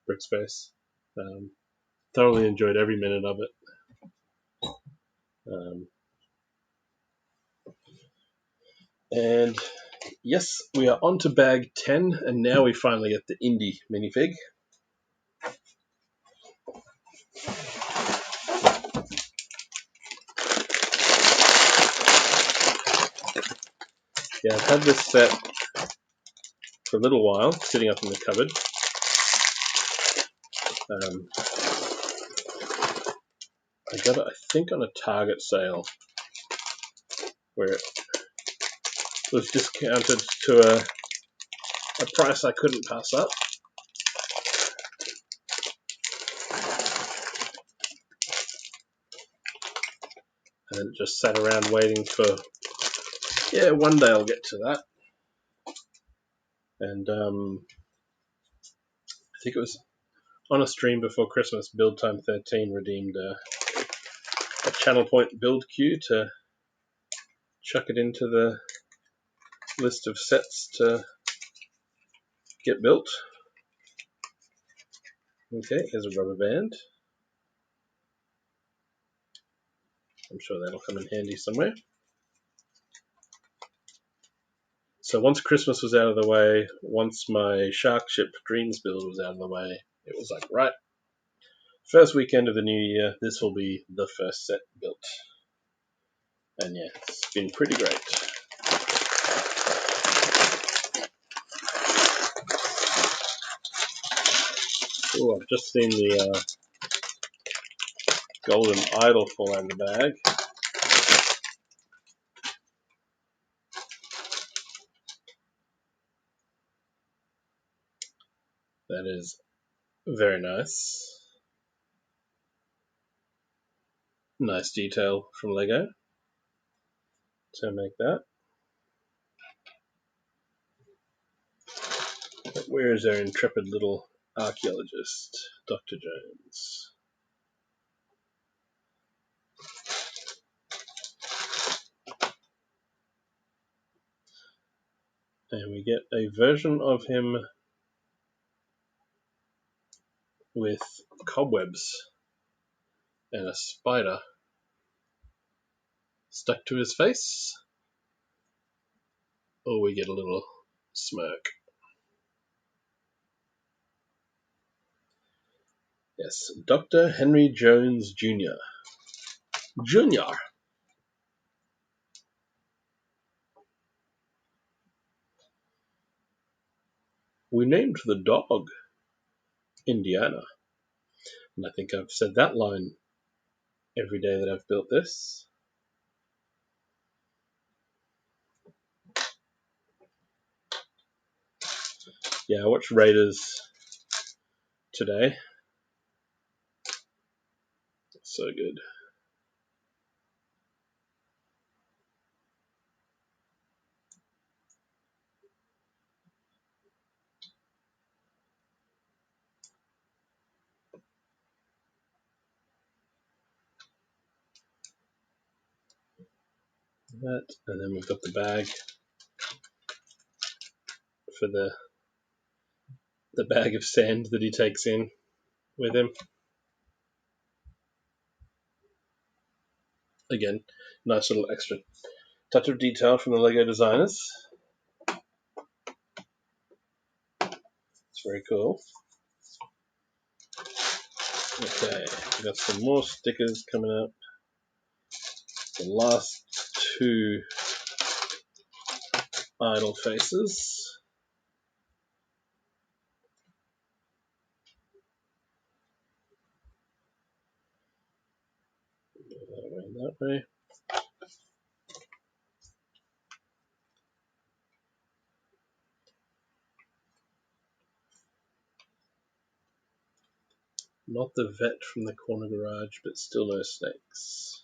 Brickspace. Thoroughly enjoyed every minute of it. And yes, we are on to bag 10, and now we finally get the Indy minifig. Yeah, I've had this set for a little while, sitting up in the cupboard. I got it, I think, on a Target sale where it was discounted to a price I couldn't pass up. And just sat around waiting for, one day I'll get to that. And I think it was on a stream before Christmas, Build Time 13 redeemed a Channel Point build queue to chuck it into the list of sets to get built. Okay, here's a rubber band. I'm sure that'll come in handy somewhere. So once Christmas was out of the way, once my Shark Ship Dreams build was out of the way, it was like, right, first weekend of the new year, this will be the first set built. And yeah, it's been pretty great. Oh, I've just seen the Golden Idol fall out of the bag. That is very nice. Nice detail from Lego to make that. But where is our intrepid little archaeologist, Dr. Jones? And we get a version of him with cobwebs and a spider stuck to his face. or we get a little smirk. Yes, Dr. Henry Jones Jr. Jr. We named the dog Indiana. And I think I've said that line every day that I've built this. Yeah, I watched Raiders today. So good. That, and then we've got the bag for the bag of sand that he takes in with him. Again, nice little extra touch of detail from the Lego designers. It's very cool. Okay, we got some more stickers coming up. The last two idle faces. That way. Not the vet from the corner garage, but still no snakes.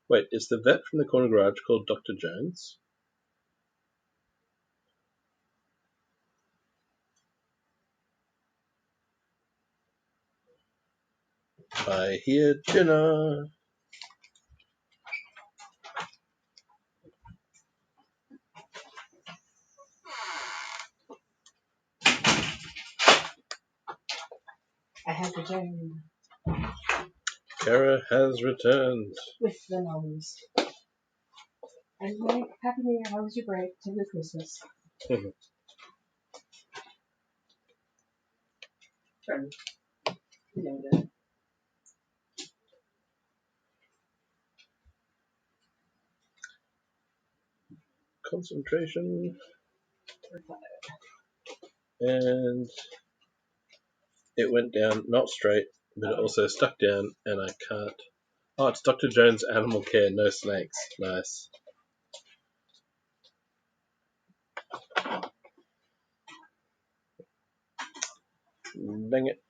Wait, is the vet from the corner garage called Dr. Jones? I hear dinner. I have returned Kara has returned. with the nose. And Mike, Happy New Year. How was your break? Till your Christmas. Turn. You know that. Concentration. And it went down, not straight, but it also stuck down, and I can't. Oh, it's Dr. Jones Animal Care, no snakes. Nice. Dang it.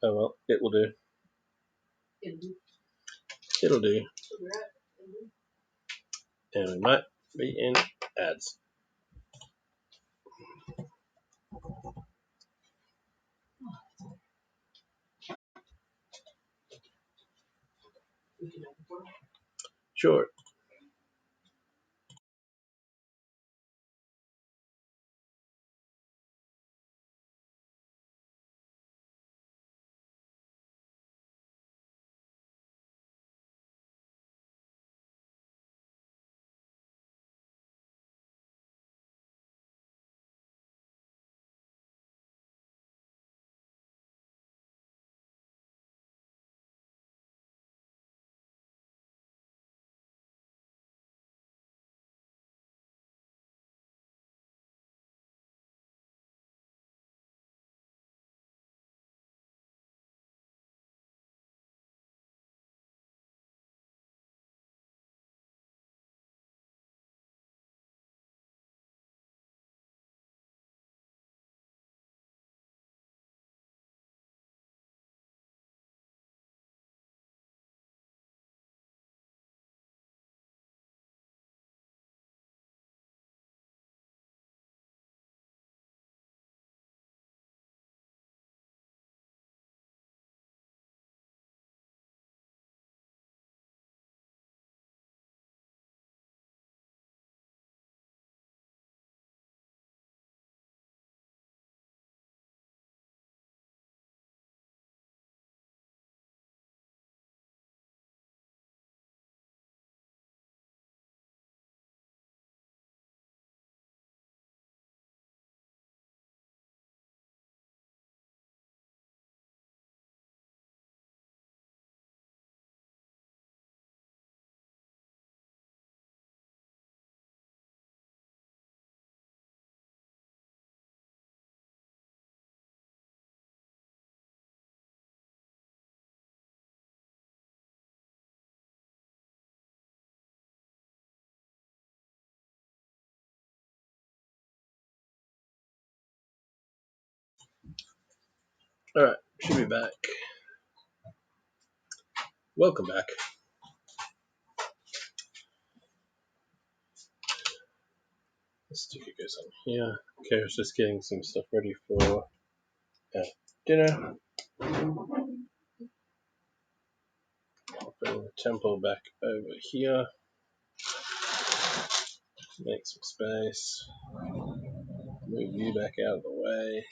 Oh well, it will do. It'll do. And we might be in ads. Sure. Alright, should be back. Welcome back. The sticker goes on here. Kara's just getting some stuff ready for dinner. I'll bring the temple back over here. Make some space. Move you back out of the way.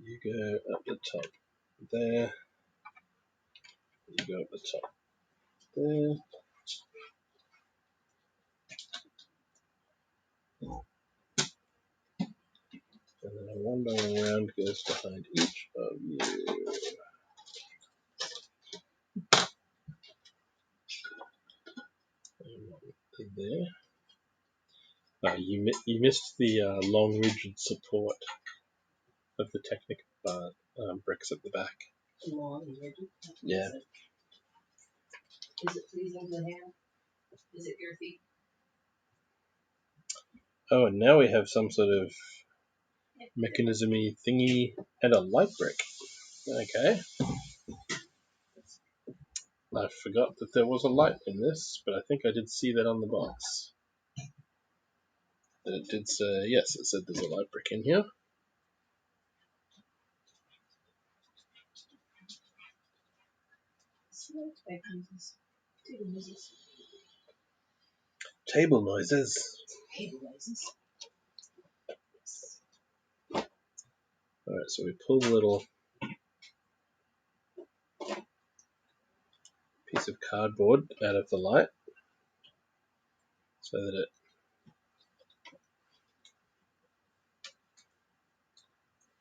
You go up the top there. You go up the top there. And then a wandering around goes behind each of you. And one there. You missed the long rigid support of the Technic bricks at the back. Long and rigid. Yeah. Is it pleasing to the hand? Is it your feet? Oh, and now we have some sort of mechanism-y thingy and a light brick. Okay. I forgot that there was a light in this, but I think I did see that on the box. It did say, yes, it said there's a light brick in here. Table noises. Table noises. Table noises. Alright, so we pull the little piece of cardboard out of the light so that it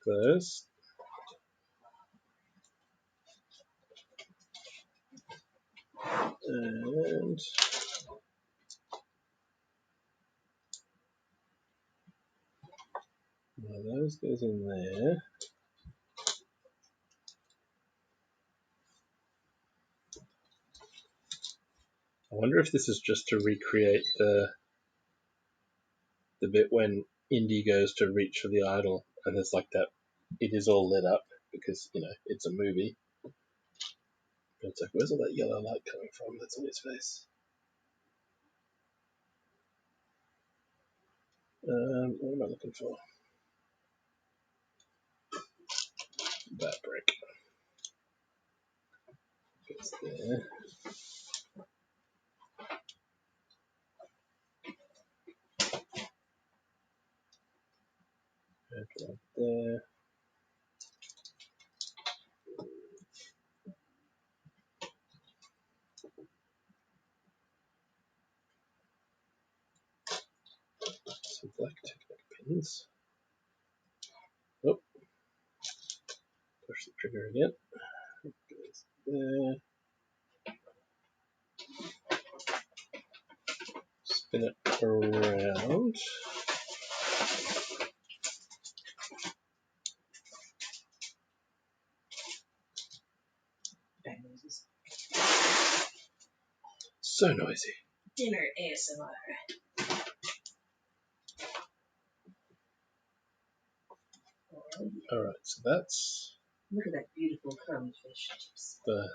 glows. And one of those goes in there. I wonder if this is just to recreate the bit when Indy goes to reach for the idol and there's like that, it is all lit up because, you know, it's a movie. But it's like, where's all that yellow light coming from that's on his face? What am I looking for? That brick. Goes there. Right there. Some black Technic pins. Oh, push the trigger again. It goes there. Spin it around. Bad noises. So noisy. Dinner ASMR. Alright, so that's Look at that beautiful curly fish chips. the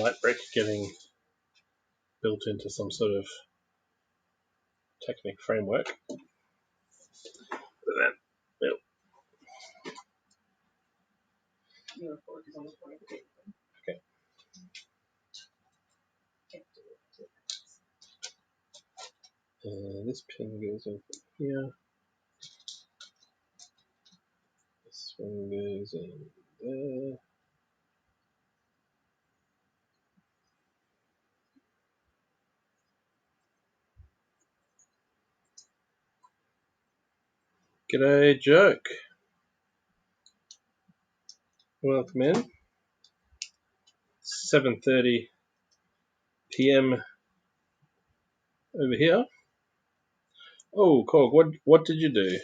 light brick getting built into some sort of Technic framework. But then, well, Your fork is on the corner of the table. okay. This pin goes in from here. This one goes in there. G'day, Joke. Welcome in. 7:30 p.m. over here. Oh, Cog, what did you do?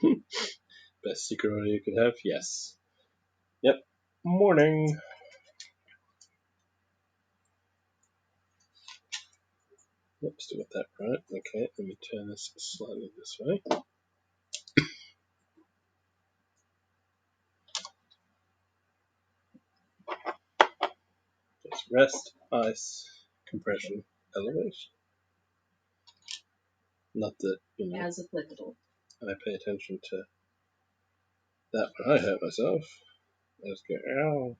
Best secret order you could have? Yes. Yep. Morning. Yep, still got that right. Okay, let me turn this slightly this way. Just rest, ice, compression, elevation. Not that, As applicable. I pay attention to that when I hurt myself. I just go, ow.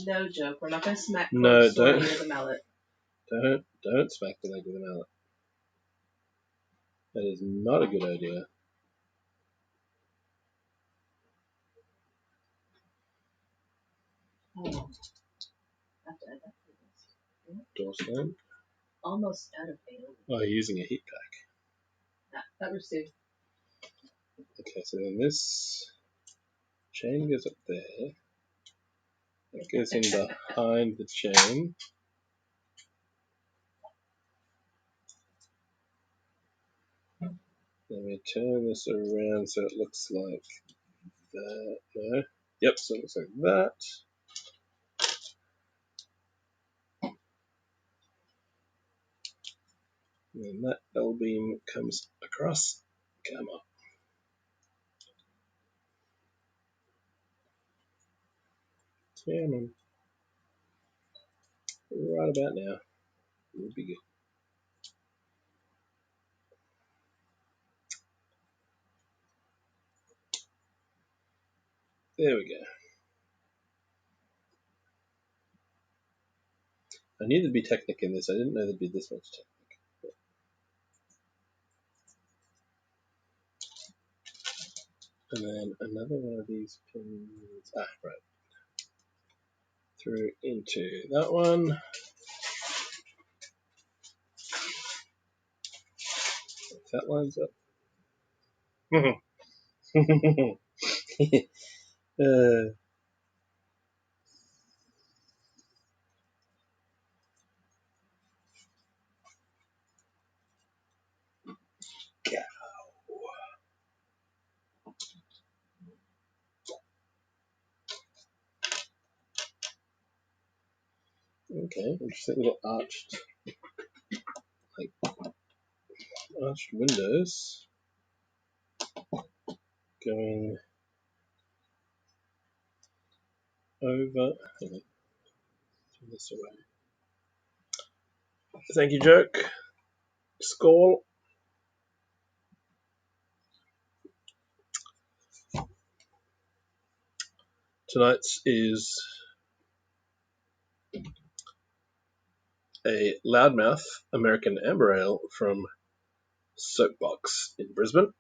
No joke. We're not going to smack No, Sorry don't. with a mallet. Don't smack the leg with a mallet. That is not a good idea. Oh. I have to add that to this. Door slam. Almost out of ale. Oh, you're using a heat pack. That was two. Okay, so then this chain goes up there. It goes in behind the chain. Then we turn this around so it looks like that. No. Yep, so it looks like that. And then that L beam comes across. Come on. Come on. Right about now. Would be good. There we go. I knew there'd be Technic in this. I didn't know there'd be this much Technic. And then another one of these pins. Ah, right. Through into that one. If that lines up. Okay, interesting little arched windows going over. Hang on, turn this away. Thank you, joke. Skull. Tonight's is a loudmouth American Amber Ale from Soapbox in Brisbane.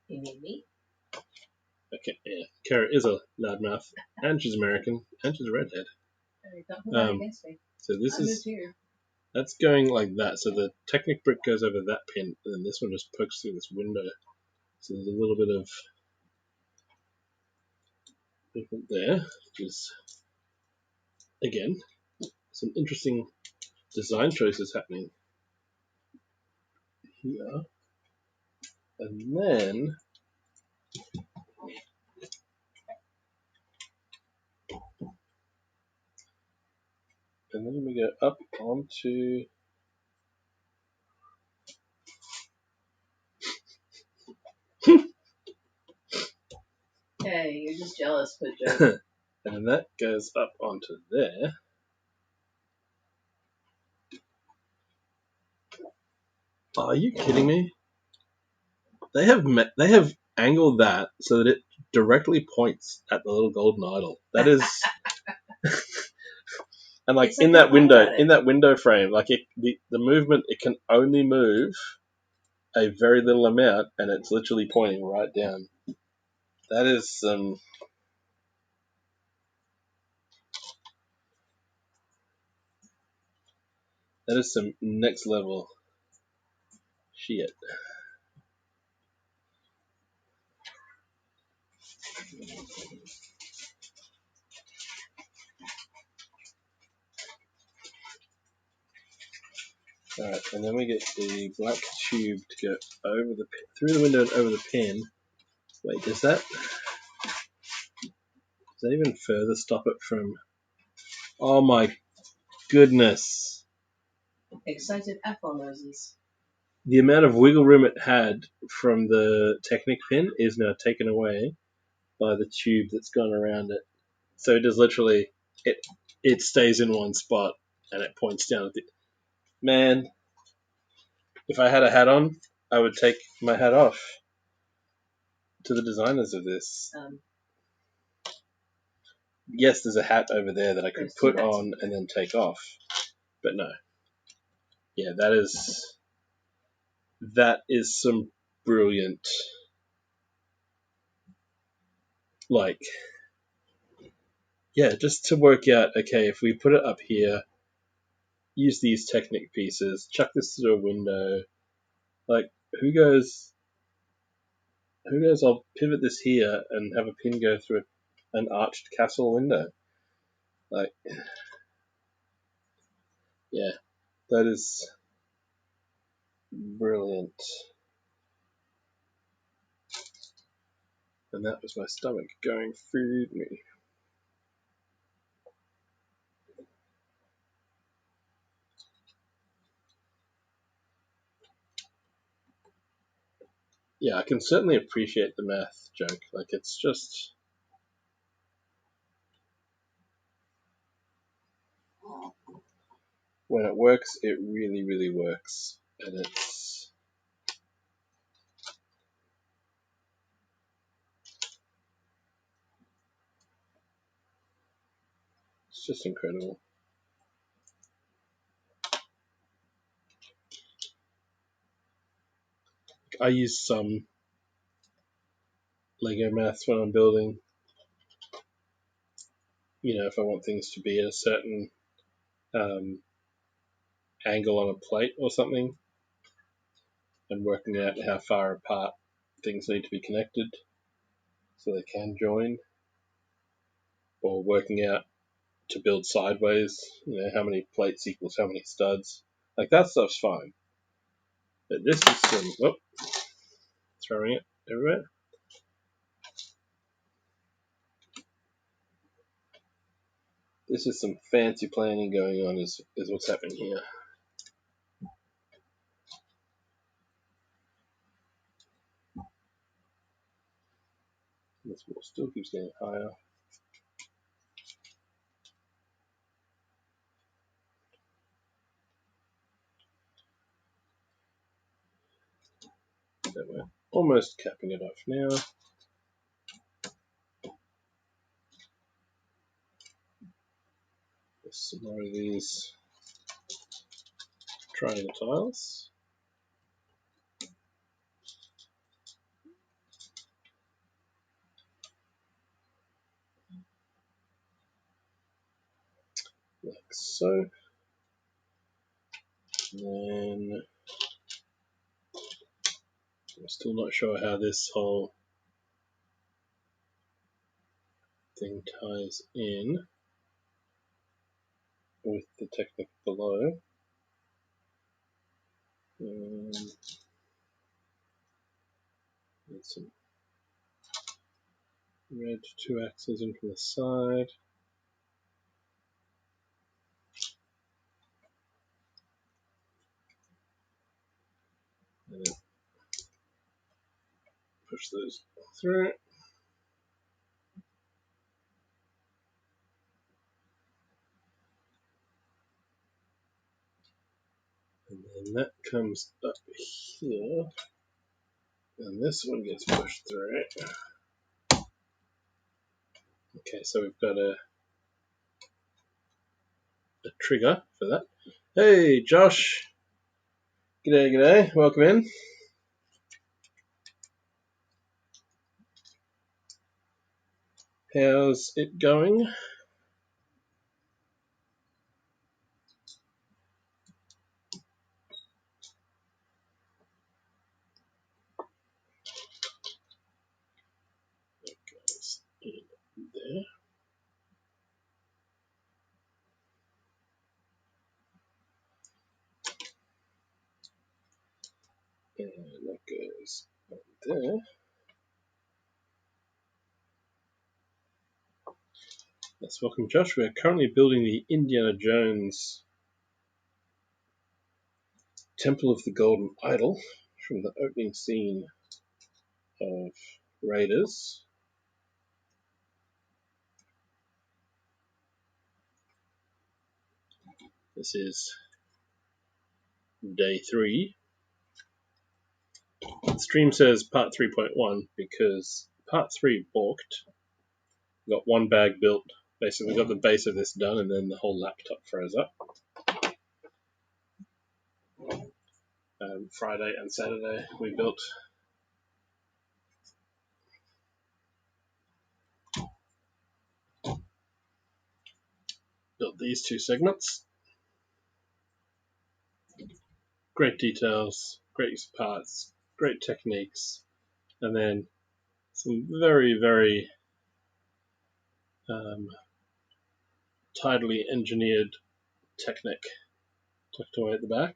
You need me? Okay, yeah. Kara is a loudmouth, and she's American, and she's a redhead. Don't hold that against me. So this I moved is here. that's going like that. So the Technic brick goes over that pin, and then this one just pokes through this window. So there's a little bit of movement there, which is again some interesting design choices happening here. And then we go up onto. Hey, you're just jealous, but joke. And then that goes up onto there. Are you kidding me? They have angled that so that it directly points at the little golden idol. That is, and like It's like in they that window, thought about it. in that window frame, like the movement, it can only move a very little amount, and it's literally pointing right down. That is some next level shit. Alright, and then we get the black tube to go over the through the window and over the pin. Wait, does that even further stop it from? Oh my goodness! Excited F Moses. The amount of wiggle room it had from the Technic pin is now taken away by the tube that's gone around it. So it does literally it stays in one spot and it points down at the man. If I had a hat on, I would take my hat off to the designers of this. Yes, there's a hat over there that I could put on and then take off, but no. Yeah, that is some brilliant, like, yeah, just to work out, okay, if we put it up here, use these Technic pieces, chuck this through a window, like, who goes, I'll pivot this here and have a pin go through an arched castle window? Like, yeah, that is brilliant. And that was my stomach going, feed me. Yeah, I can certainly appreciate the math junk. Like, it's just... when it works, it really, really works. And it's just incredible. I use some Lego maths when I'm building. You know, if I want things to be at a certain angle on a plate or something, and working out how far apart things need to be connected so they can join, or working out to build sideways, you know, how many plates equals how many studs. Like, that stuff's fine. But this is some... throwing it everywhere. This is some fancy planning going on is what's happening here. This wall still keeps getting higher. So we're almost capping it off now. There's some more of these triangle tiles. Like so. And then I'm still not sure how this whole thing ties in with the Technic below. Need some red 2 axes in from the side. And then push those through. And then that comes up here. And this one gets pushed through. Okay, so we've got a trigger for that. Hey, Josh. G'day, g'day. Welcome in. How's it going? That goes in there. And that goes on there. Let's welcome Josh. We're currently building the Indiana Jones Temple of the Golden Idol from the opening scene of Raiders. This is day 3. The stream says part 3.1 because part 3 balked. We got one bag built, basically got the base of this done, and then the whole laptop froze up. Friday and Saturday we built these 2 segments. Great details, great use of parts, great techniques, and then some very, very tidily engineered Technic tucked away at the back.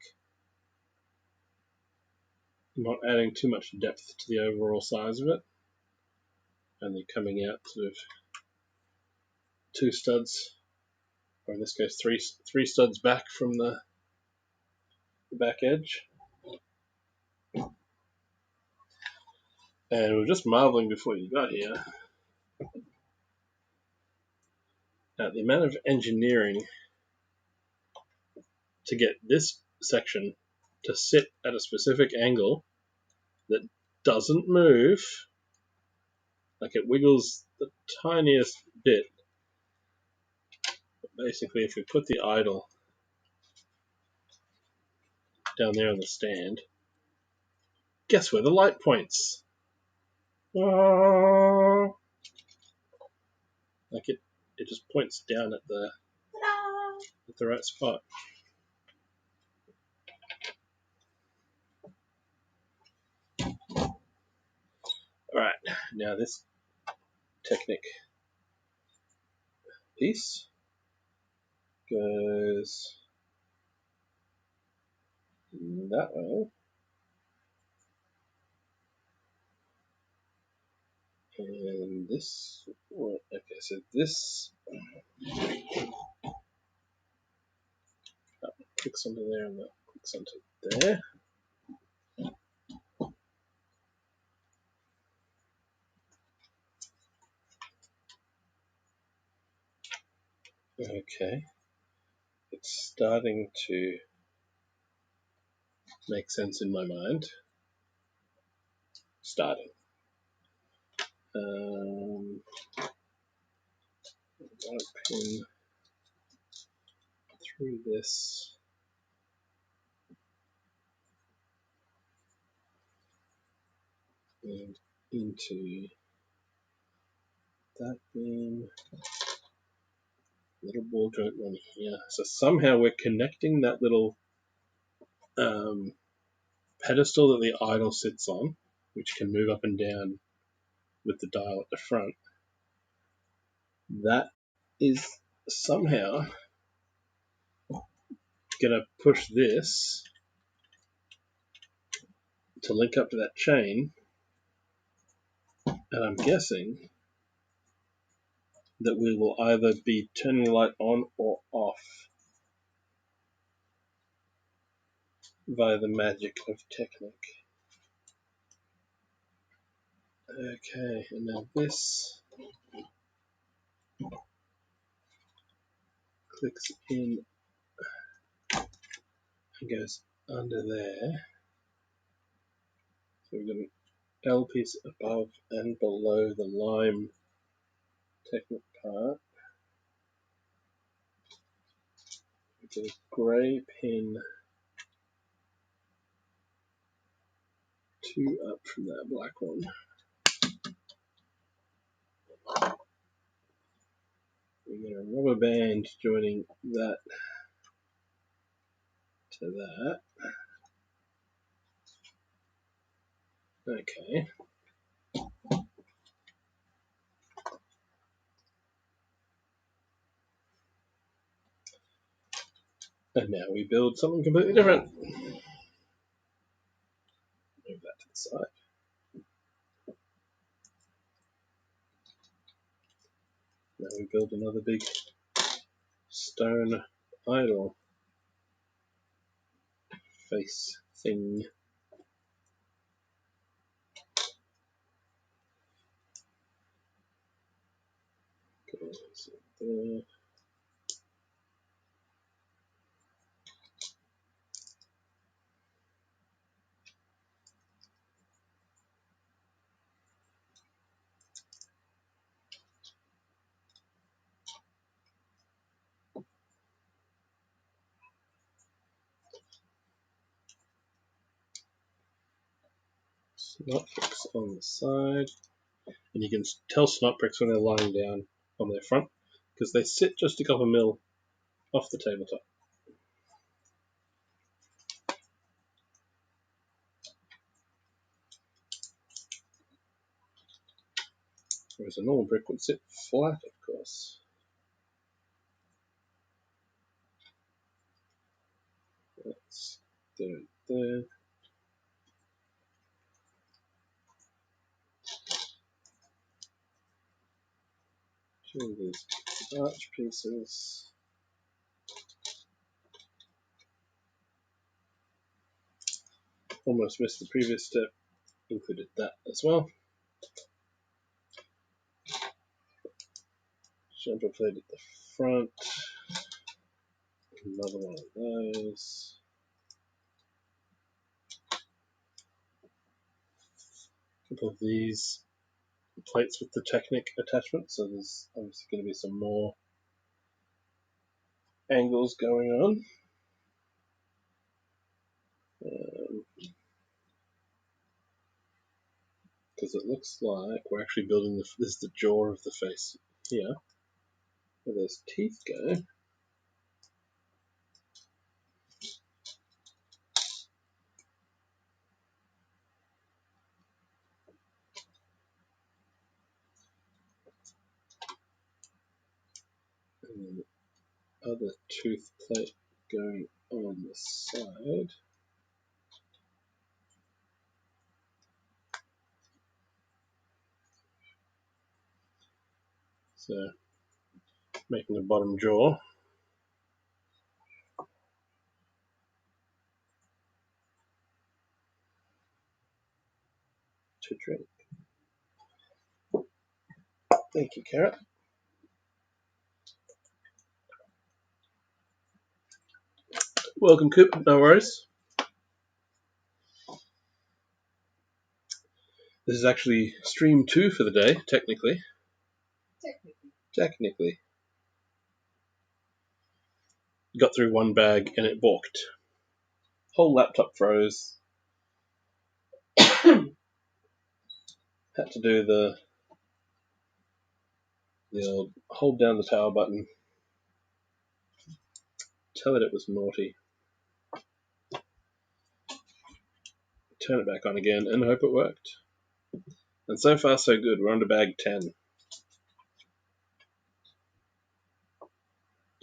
Not adding too much depth to the overall size of it, only coming out sort of 2 studs, or in this case 3 studs back from the back edge. And we were just marveling before you got here at the amount of engineering to get this section to sit at a specific angle that doesn't move. Like, it wiggles the tiniest bit. But basically, if we put the idol down there on the stand, guess where the light points? Like, it just points down at the right spot. Alright, now this Technic piece goes that way. And this, okay, so this clicks onto there and that clicks onto there. Okay, it's starting to make sense in my mind. Starting. I'll pin through this. And into that beam. Little ball joint one here. So somehow we're connecting that little pedestal that the idol sits on, which can move up and down with the dial at the front. That is somehow going to push this to link up to that chain, and I'm guessing that we will either be turning the light on or off via the magic of Technic. Okay, and now this clicks in and goes under there. So we've got an L piece above and below the lime Technic part. We get a grey pin 2 up from that black one. We get a rubber band joining that to that. Okay. And now we build something completely different. Now we build another big stone idol face thing. Goes there. Snotbricks on the side, and you can tell Snotbricks when they're lying down on their front because they sit just a couple mil off the tabletop. Whereas a normal brick would sit flat, of course. Let's do it there. Two of these arch pieces. Almost missed the previous step. Included that as well. Jumper plate at the front. Another one of those. A couple of these plates with the Technic attachment, so there's obviously going to be some more angles going on. Because it looks like we're actually building this is the jaw of the face here, where those teeth go. And then the other tooth plate going on the side. So making the bottom jaw to drink. Thank you, Carrot. Welcome, Coop. No worries. This is actually stream 2 for the day, technically. Technically. Got through one bag and it balked. Whole laptop froze. Had to do the old hold down the power button. Tell it was naughty. Turn it back on again and hope it worked. And so far so good. We're on to bag 10.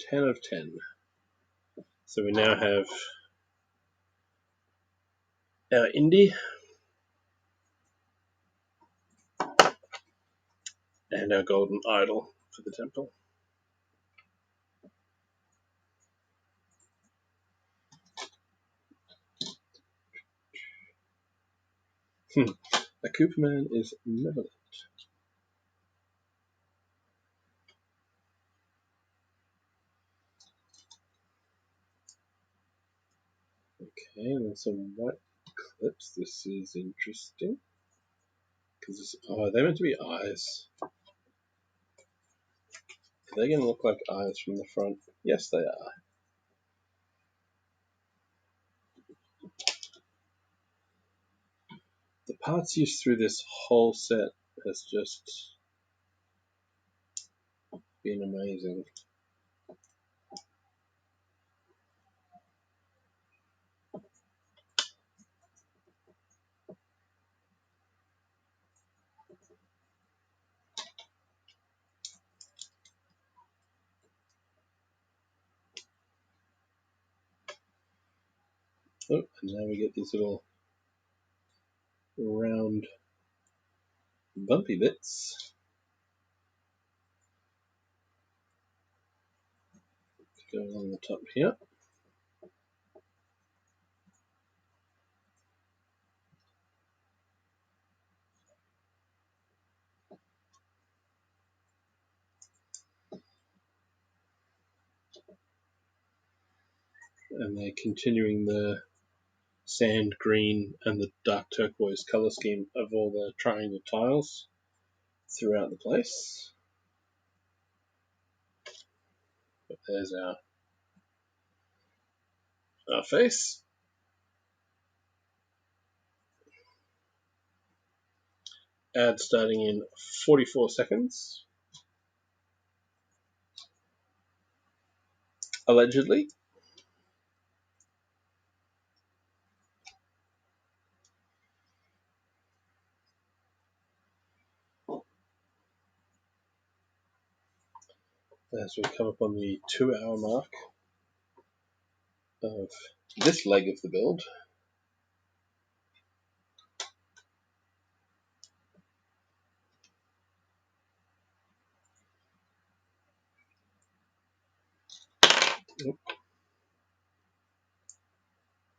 10 of 10. So we now have our Indy and our golden idol for the temple. A Cooperman is malevolent. Okay, and then some white clips. This is interesting. Because they're meant to be eyes. Are they going to look like eyes from the front? Yes, they are. The parts used through this whole set has just been amazing. Oh, and now we get these little round bumpy bits. Go along the top here. And they're continuing the sand green and the dark turquoise colour scheme of all the triangle tiles throughout the place. But there's our face. Ad starting in 44 seconds. Allegedly. As we come up on the 2-hour mark of this leg of the build.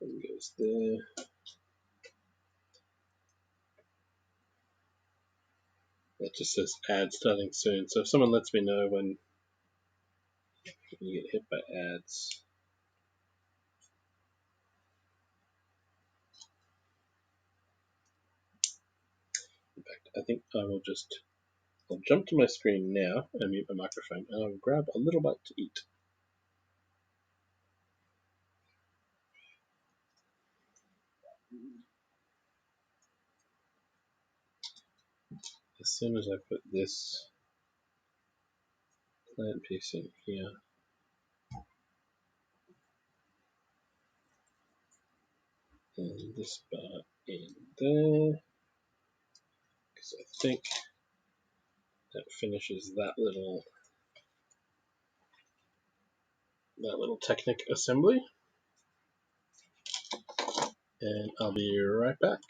And goes there. That just says ad starting soon. So if someone lets me know when you get hit by ads. In fact, I think I'll jump to my screen now and mute my microphone, and I'll grab a little bite to eat. As soon as I put this plant piece in here, and this bar in there, because I think that finishes that little Technic assembly, and I'll be right back.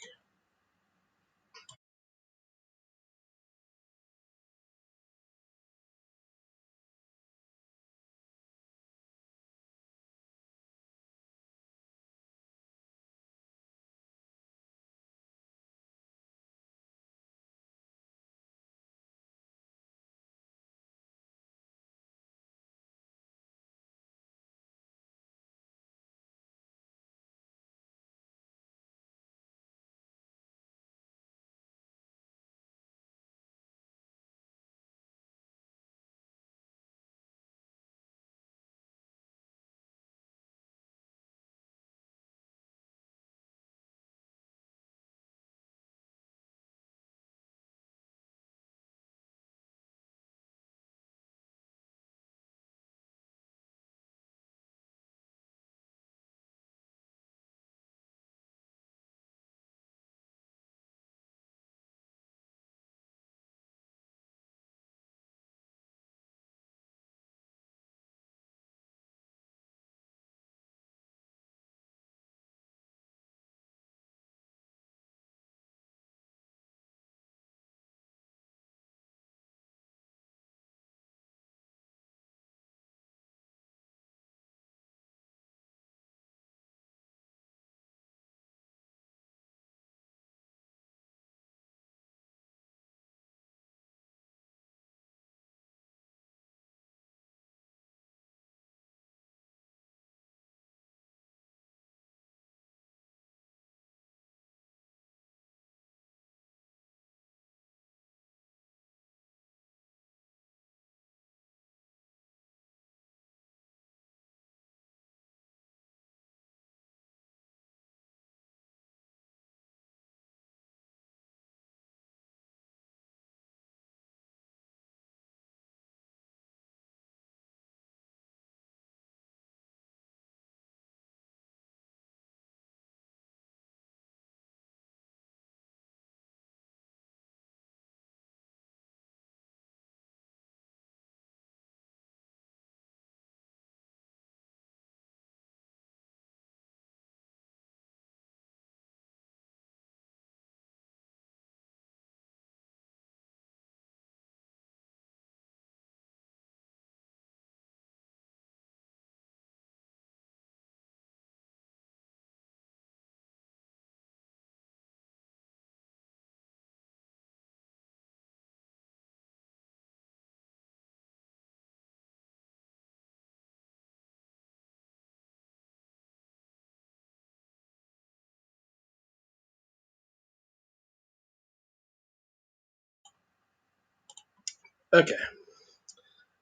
Okay,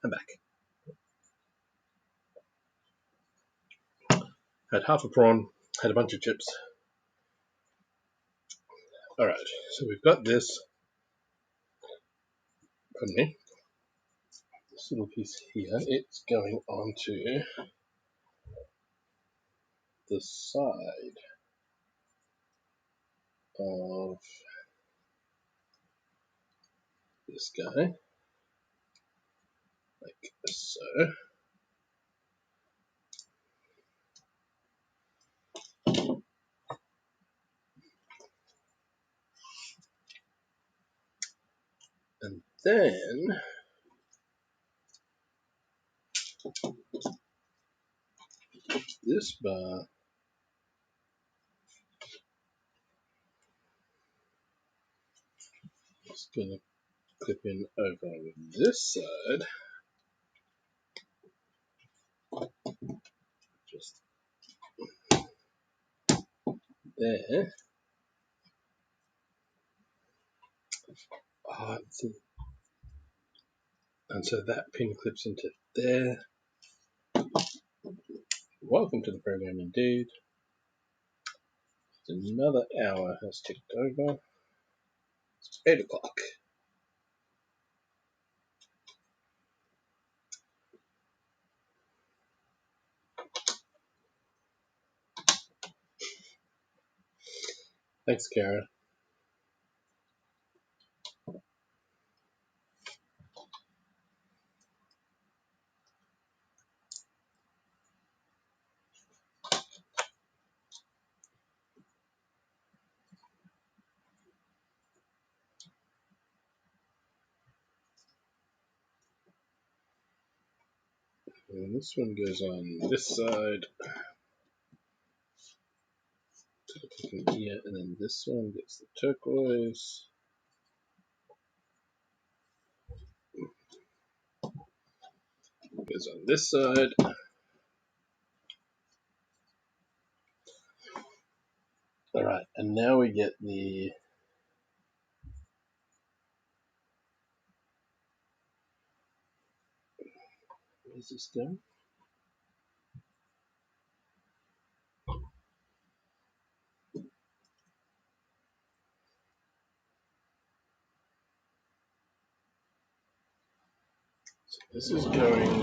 I'm back. Had half a prawn, had a bunch of chips. Alright, so we've got this. Pardon me. This little piece here, it's going onto the side of this guy, like so. And then this bar is going to clip in over on this side, just there. Oh, and so that pin clips into there. Welcome to the program indeed. Another hour has ticked over. It's 8 o'clock. Thanks, Kara. And this one goes on this side. Here, and then this one gets the turquoise. Goes on this side. Alright, and now we get the... Where's this going? So this is going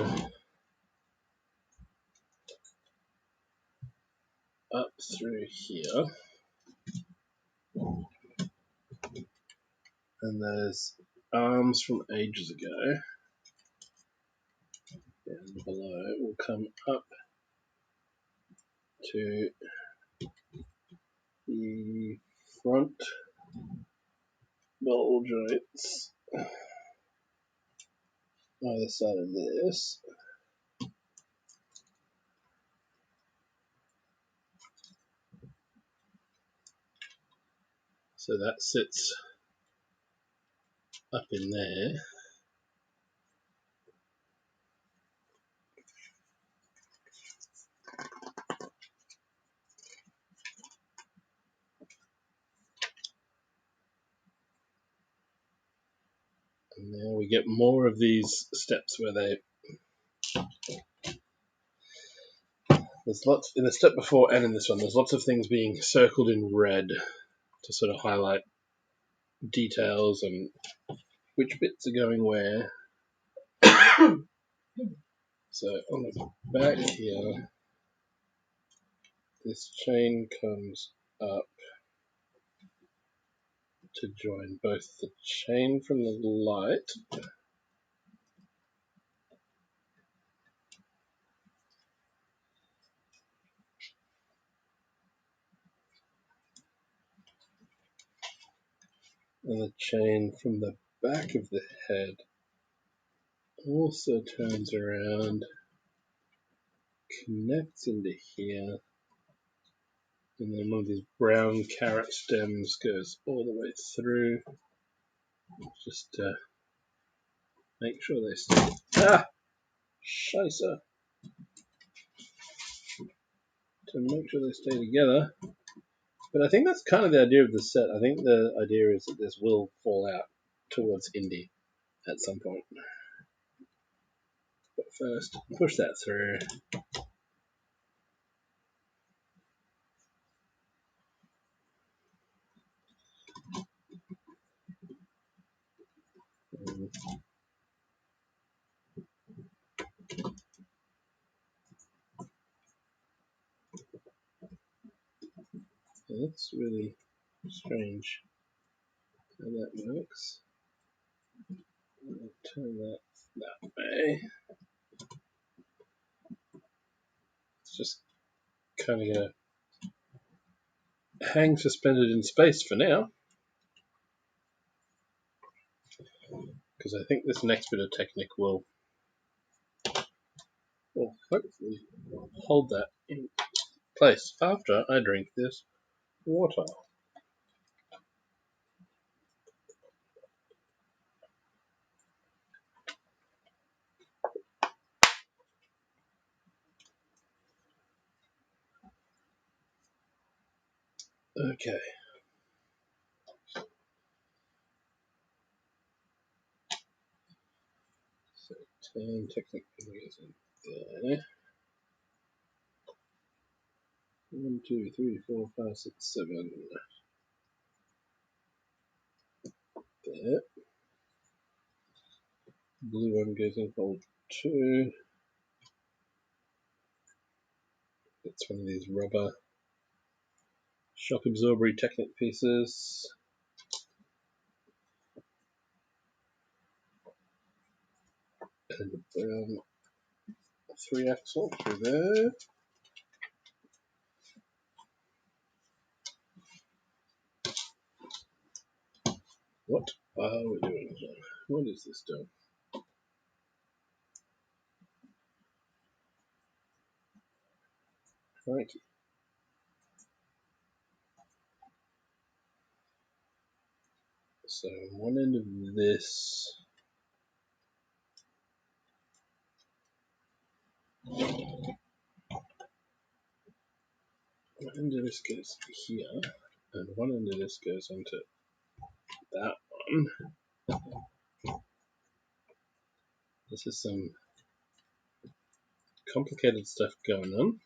up through here. And there's arms from ages ago. Down below will come up to the front ball joints either side of this. So that sits up in there. And now we get more of these steps where there's lots in the step before and in this one. There's lots of things being circled in red to sort of highlight details and which bits are going where. So on the back here, this chain comes up to join both the chain from the light and the chain from the back of the head. Also turns around, connects into here, and then one of these brown carrot stems goes all the way through. Just to make sure they stay. Scheisse! To make sure they stay together. But I think that's kind of the idea of the set. I think the idea is that this will fall out towards Indy, at some point. But first, push that through. That's really strange how that works. I'll turn that way. It's just kind of gonna hang suspended in space for now, because I think this next bit of technique will hopefully hold that in place after I drink this water. Okay. So 10 technique goes in there. 1, 2, 3, 4, 5, 6, 7. There. Blue one goes in hole 2. It's one of these rubber shock absorbery Technic pieces. And the brown 3-axle through there. What are we doing here? What is this doing? Crikey. So one end of this goes here, and one end of this goes onto that one. This is some complicated stuff going on.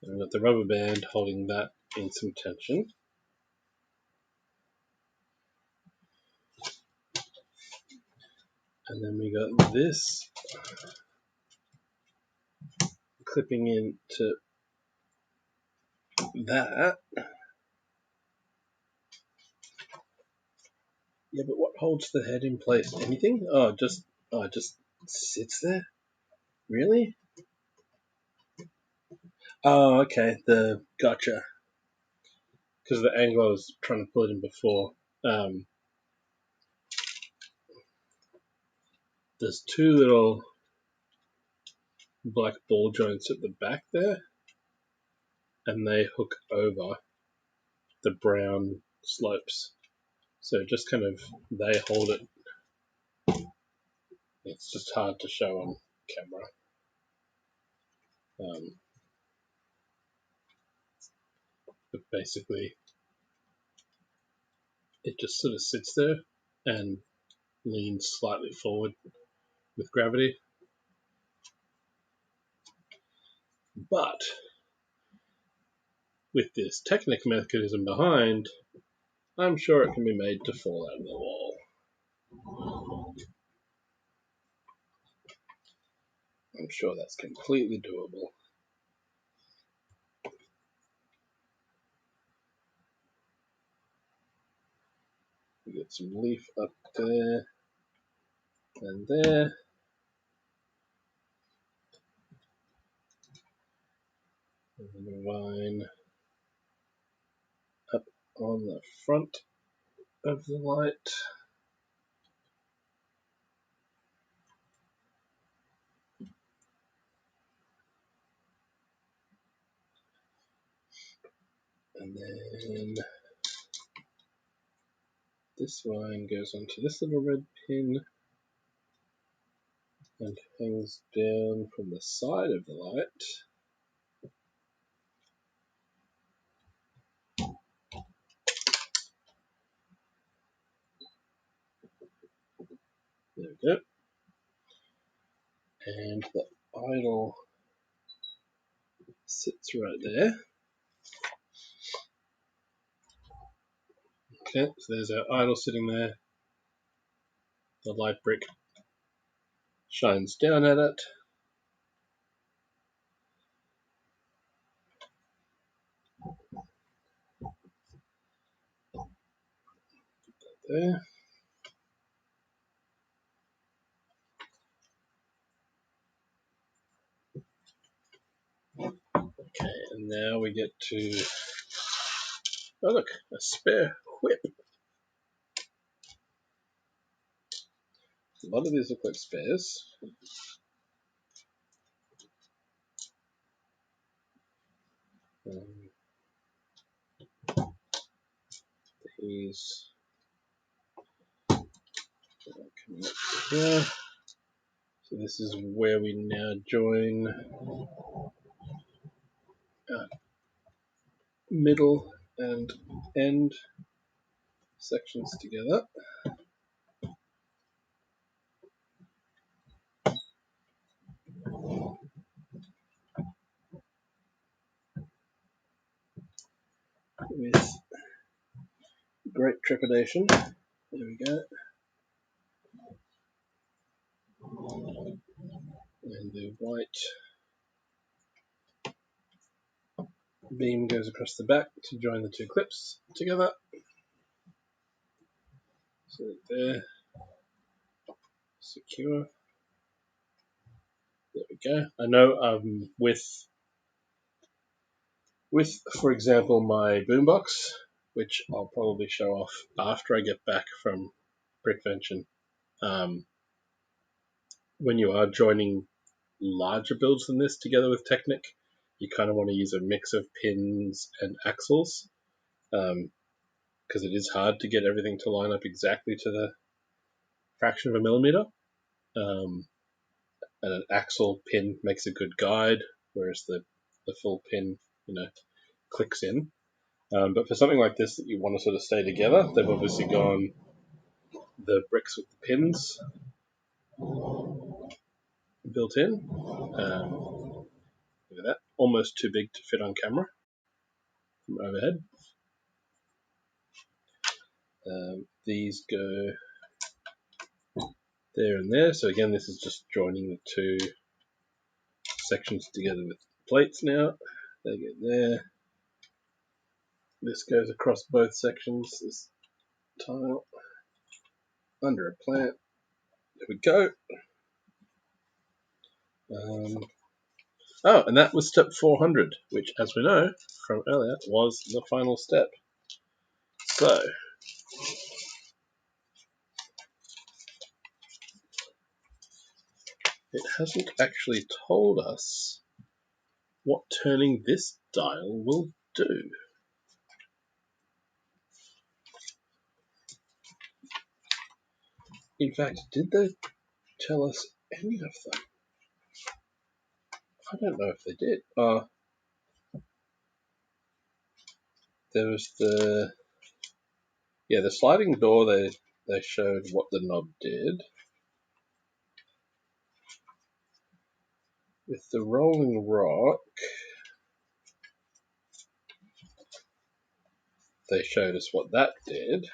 And we've got the rubber band holding that in some tension. And then we got this clipping into that. Yeah, but what holds the head in place? Anything? It just sits there? Really? Oh, okay. Gotcha. Because the angle I was trying to pull it in before. There's two little black ball joints at the back there, and they hook over the brown slopes. So just kind of, they hold it. It's just hard to show on camera. But basically, it just sort of sits there and leans slightly forward with gravity. But with this Technic mechanism behind, I'm sure it can be made to fall out of the wall. I'm sure that's completely doable. We get some leaf up there and there. And then a line up on the front of the light. And then this line goes onto this little red pin and hangs down from the side of the light. go. And the idol sits right there. Okay, so there's our idol sitting there. The light brick shines down at it. There. Okay, and now we get to, oh look, a spare whip. A lot of these look like spares. These coming up here. So this is where we now join middle and end sections together. With great trepidation. There we go. And the white beam goes across the back to join the two clips together. So there, secure. There we go. I know with for example my boombox, which I'll probably show off after I get back from Brickvention. When you are joining larger builds than this together with Technic, you kind of want to use a mix of pins and axles, because it is hard to get everything to line up exactly to the fraction of a millimeter. And an axle pin makes a good guide, whereas the full pin, clicks in. But for something like this that you want to sort of stay together, they've obviously gone the bricks with the pins built in. Look at that, almost too big to fit on camera from overhead. These go there and there. So again, this is just joining the two sections together with plates now. They go there. This goes across both sections, this tile, under a plant. There we go. And that was step 400, which, as we know from earlier, was the final step. So, it hasn't actually told us what turning this dial will do. In fact, did they tell us any of them? I don't know if they did. There was the sliding door. They showed what the knob did. With the rolling rock, they showed us what that did.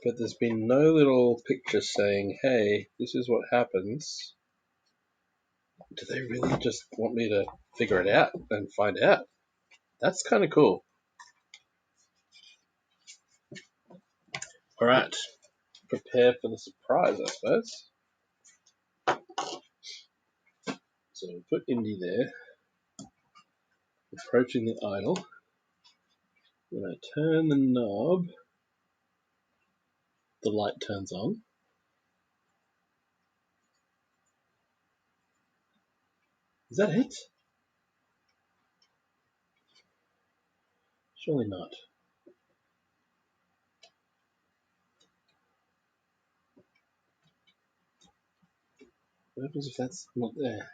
But there's been no little picture saying, hey, this is what happens. Do they really just want me to figure it out and find out? That's kind of cool. All right, prepare for the surprise, I suppose. So we'll put Indy there, approaching the idol. When I turn the knob, the light turns on. Is that it? Surely not. What happens if that's not there?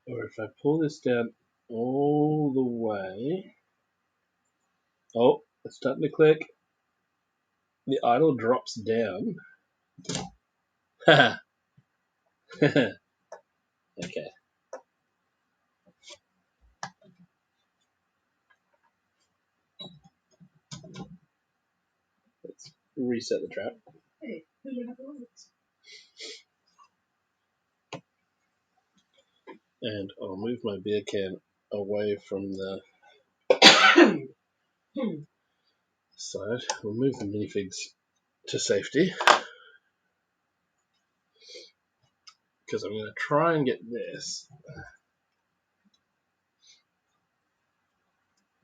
Or if I pull this down all the way... Oh, it's starting to click. The idol drops down. Haha. Okay. Let's reset the trap. Hey, who you have the lights? And I'll move my beer can away from the side. We'll move the minifigs to safety. Because I'm going to try and get this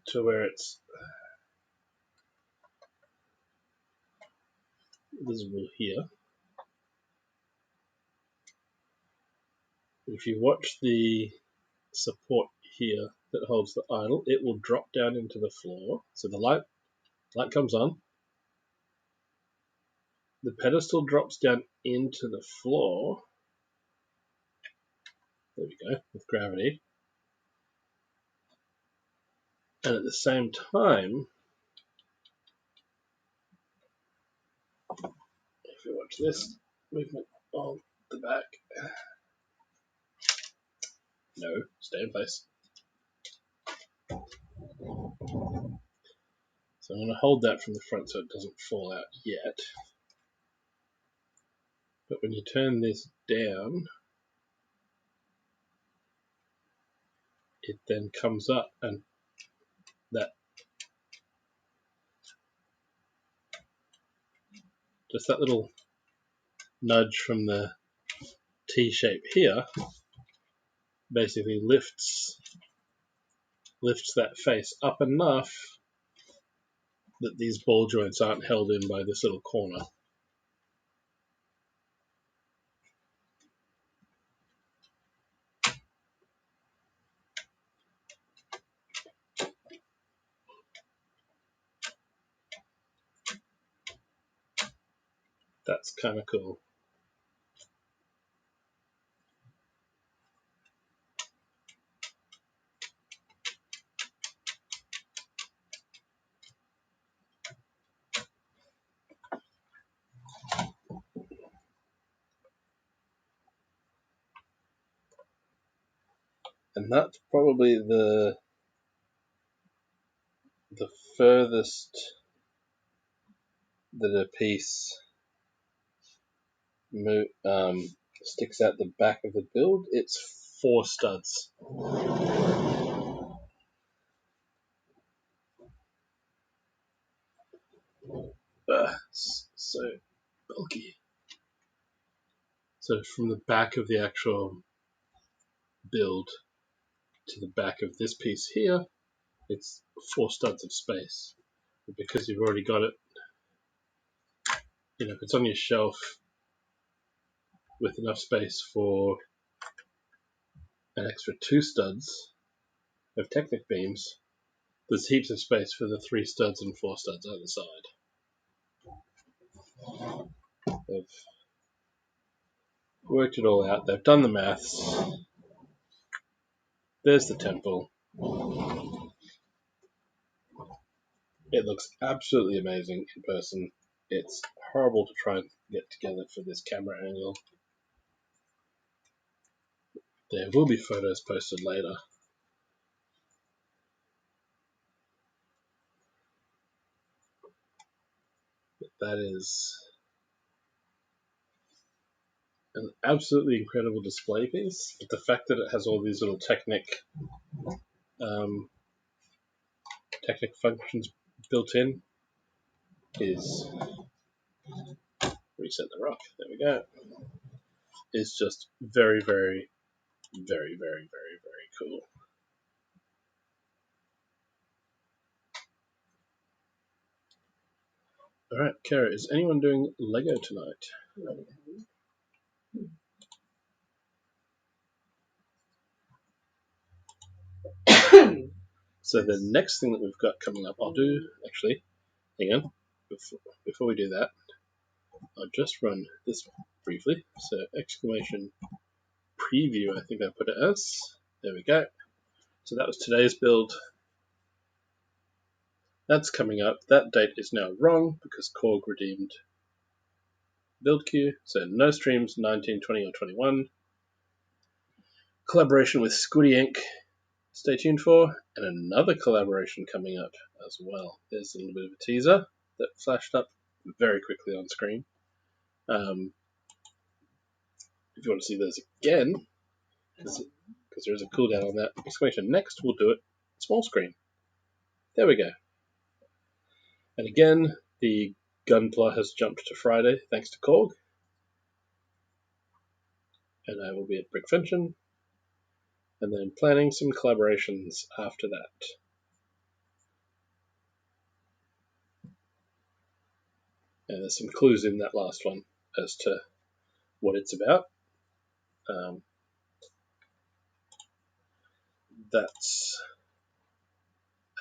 to where it's visible here. If you watch the support here that holds the idol, it will drop down into the floor. So the light comes on. The pedestal drops down into the floor. There we go, with gravity. And at the same time, if you watch this movement on the back, no, stay in place. So I'm going to hold that from the front so it doesn't fall out yet. But when you turn this down, it then comes up, and that just that little nudge from the T shape here basically lifts that face up enough that these ball joints aren't held in by this little corner. That's kind of cool. And that's probably the furthest that a piece sticks out the back of the build. It's 4 studs. So bulky. So from the back of the actual build to the back of this piece here, it's 4 studs of space. But because you've already got it, if it's on your shelf with enough space for an extra 2 studs of Technic beams, there's heaps of space for the 3 studs and 4 studs either side. They've worked it all out. They've done the maths. There's the temple. It looks absolutely amazing in person. It's horrible to try and get together for this camera angle. There will be photos posted later. But that is an absolutely incredible display piece. But the fact that it has all these little Technic functions built in is... Reset the rock. There we go. Is just very, very, very, very, very, very cool. Alright, Kara, is anyone doing Lego tonight? So the next thing that we've got coming up, I'll do, actually, hang on, before we do that, I'll just run this briefly. So exclamation preview, I think I put it as. There we go. So that was today's build. That's coming up. That date is now wrong because Korg redeemed build queue. So no streams 19, 20, or 21. Collaboration with Squiddy Inc. Stay tuned for, and another collaboration coming up as well. There's a little bit of a teaser that flashed up very quickly on screen. If you want to see those again, because there is a cooldown on that exclamation next, we'll do it small screen. There we go. And again, the Gunpla has jumped to Friday thanks to Korg. And I will be at Brickvention, and then planning some collaborations after that. And there's some clues in that last one as to what it's about. I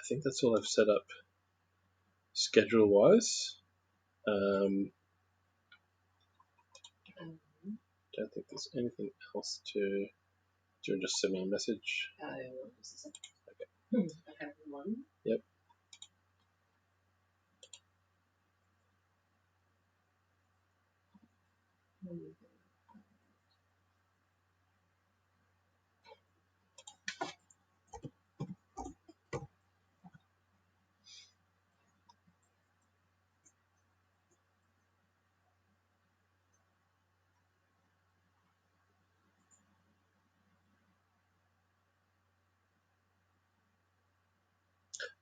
think that's all I've set up schedule-wise. Don't think there's anything else to. Do you just send me a message? Okay. I have one. Yep.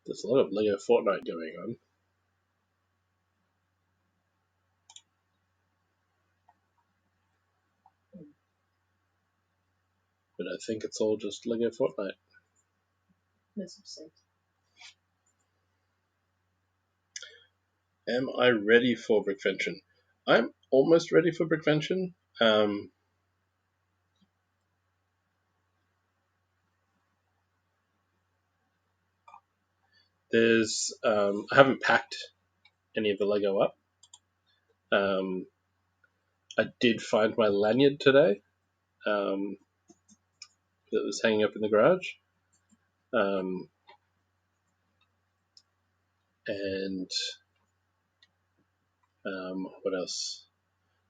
There's a lot of Lego Fortnite going on. But I think it's all just Lego Fortnite. Makes sense. Am I ready for Brickvention? I'm almost ready for Brickvention. I haven't packed any of the Lego up. I did find my lanyard today that was hanging up in the garage. And what else?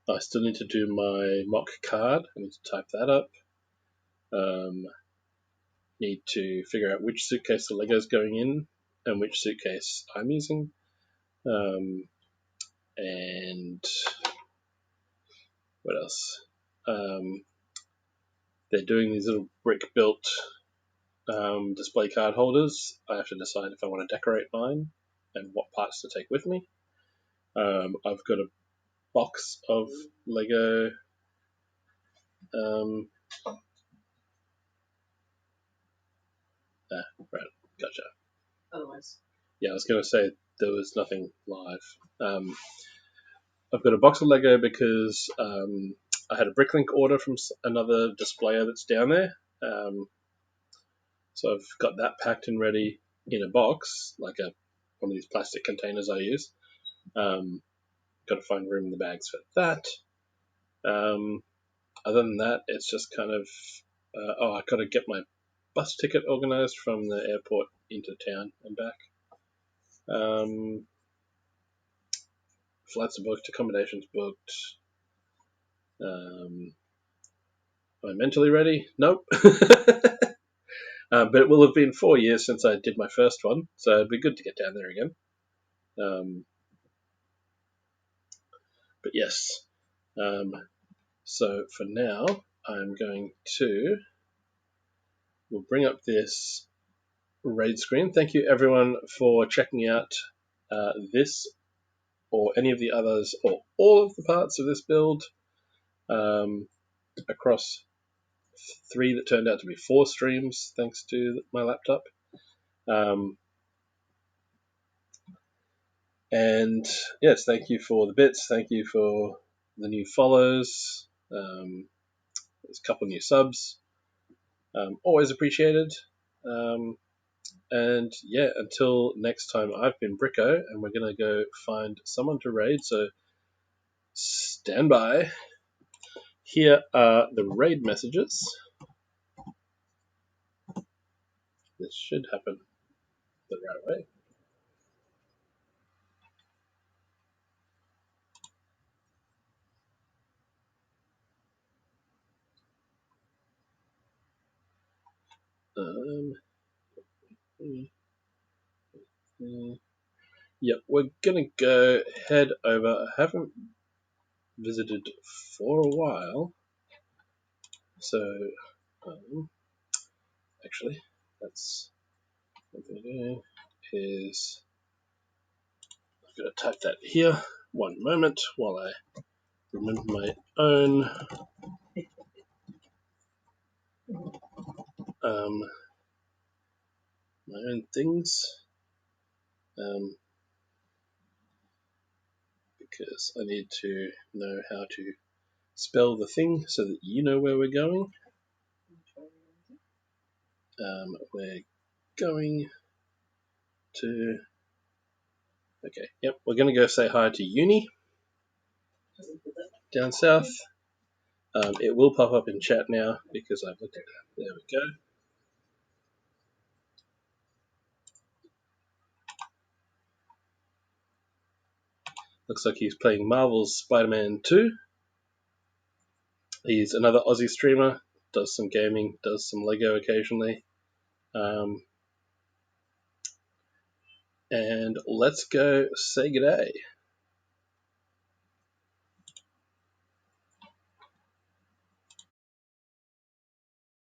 I still need to do my mock card. I need to type that up. Need to figure out which suitcase the Lego's going in and which suitcase I'm using. And what else? They're doing these little brick-built display card holders. I have to decide if I want to decorate mine and what parts to take with me. I've got a box of Lego right, gotcha. Otherwise. Yeah, I was going to say there was nothing live. I've got a box of Lego because I had a Bricklink order from another displayer that's down there. So I've got that packed and ready in a box, like one of these plastic containers I use. Got to find room in the bags for that. Other than that, it's just kind of, I got to get my bus ticket organised from the airport into town and back. Flights are booked, accommodations booked. Am I mentally ready? Nope. But it will have been 4 years since I did my first one, so it'd be good to get down there again. But yes. So for now, I'm going to. We'll bring up this raid screen. Thank you everyone for checking out this or any of the others or all of the parts of this build across 3 that turned out to be 4 streams thanks to my laptop. And yes, thank you for the bits. Thank you for the new follows. There's a couple new subs. Always appreciated. And yeah, until next time, I've been Bricko, and we're going to go find someone to raid, so stand by. Here are the raid messages. This should happen the right way. Yep, we're gonna go head over. I haven't visited for a while, so actually, that's what I'm gonna do is I'm gonna type that here. One moment while I remember my own things, because I need to know how to spell the thing so that you know where we're going. We're going to. Okay, yep, we're going to go say hi to Uni down south. It will pop up in chat now because I've looked at it. There we go. Looks like he's playing Marvel's Spider-Man 2. He's another Aussie streamer, does some gaming, does some Lego occasionally. And let's go say g'day.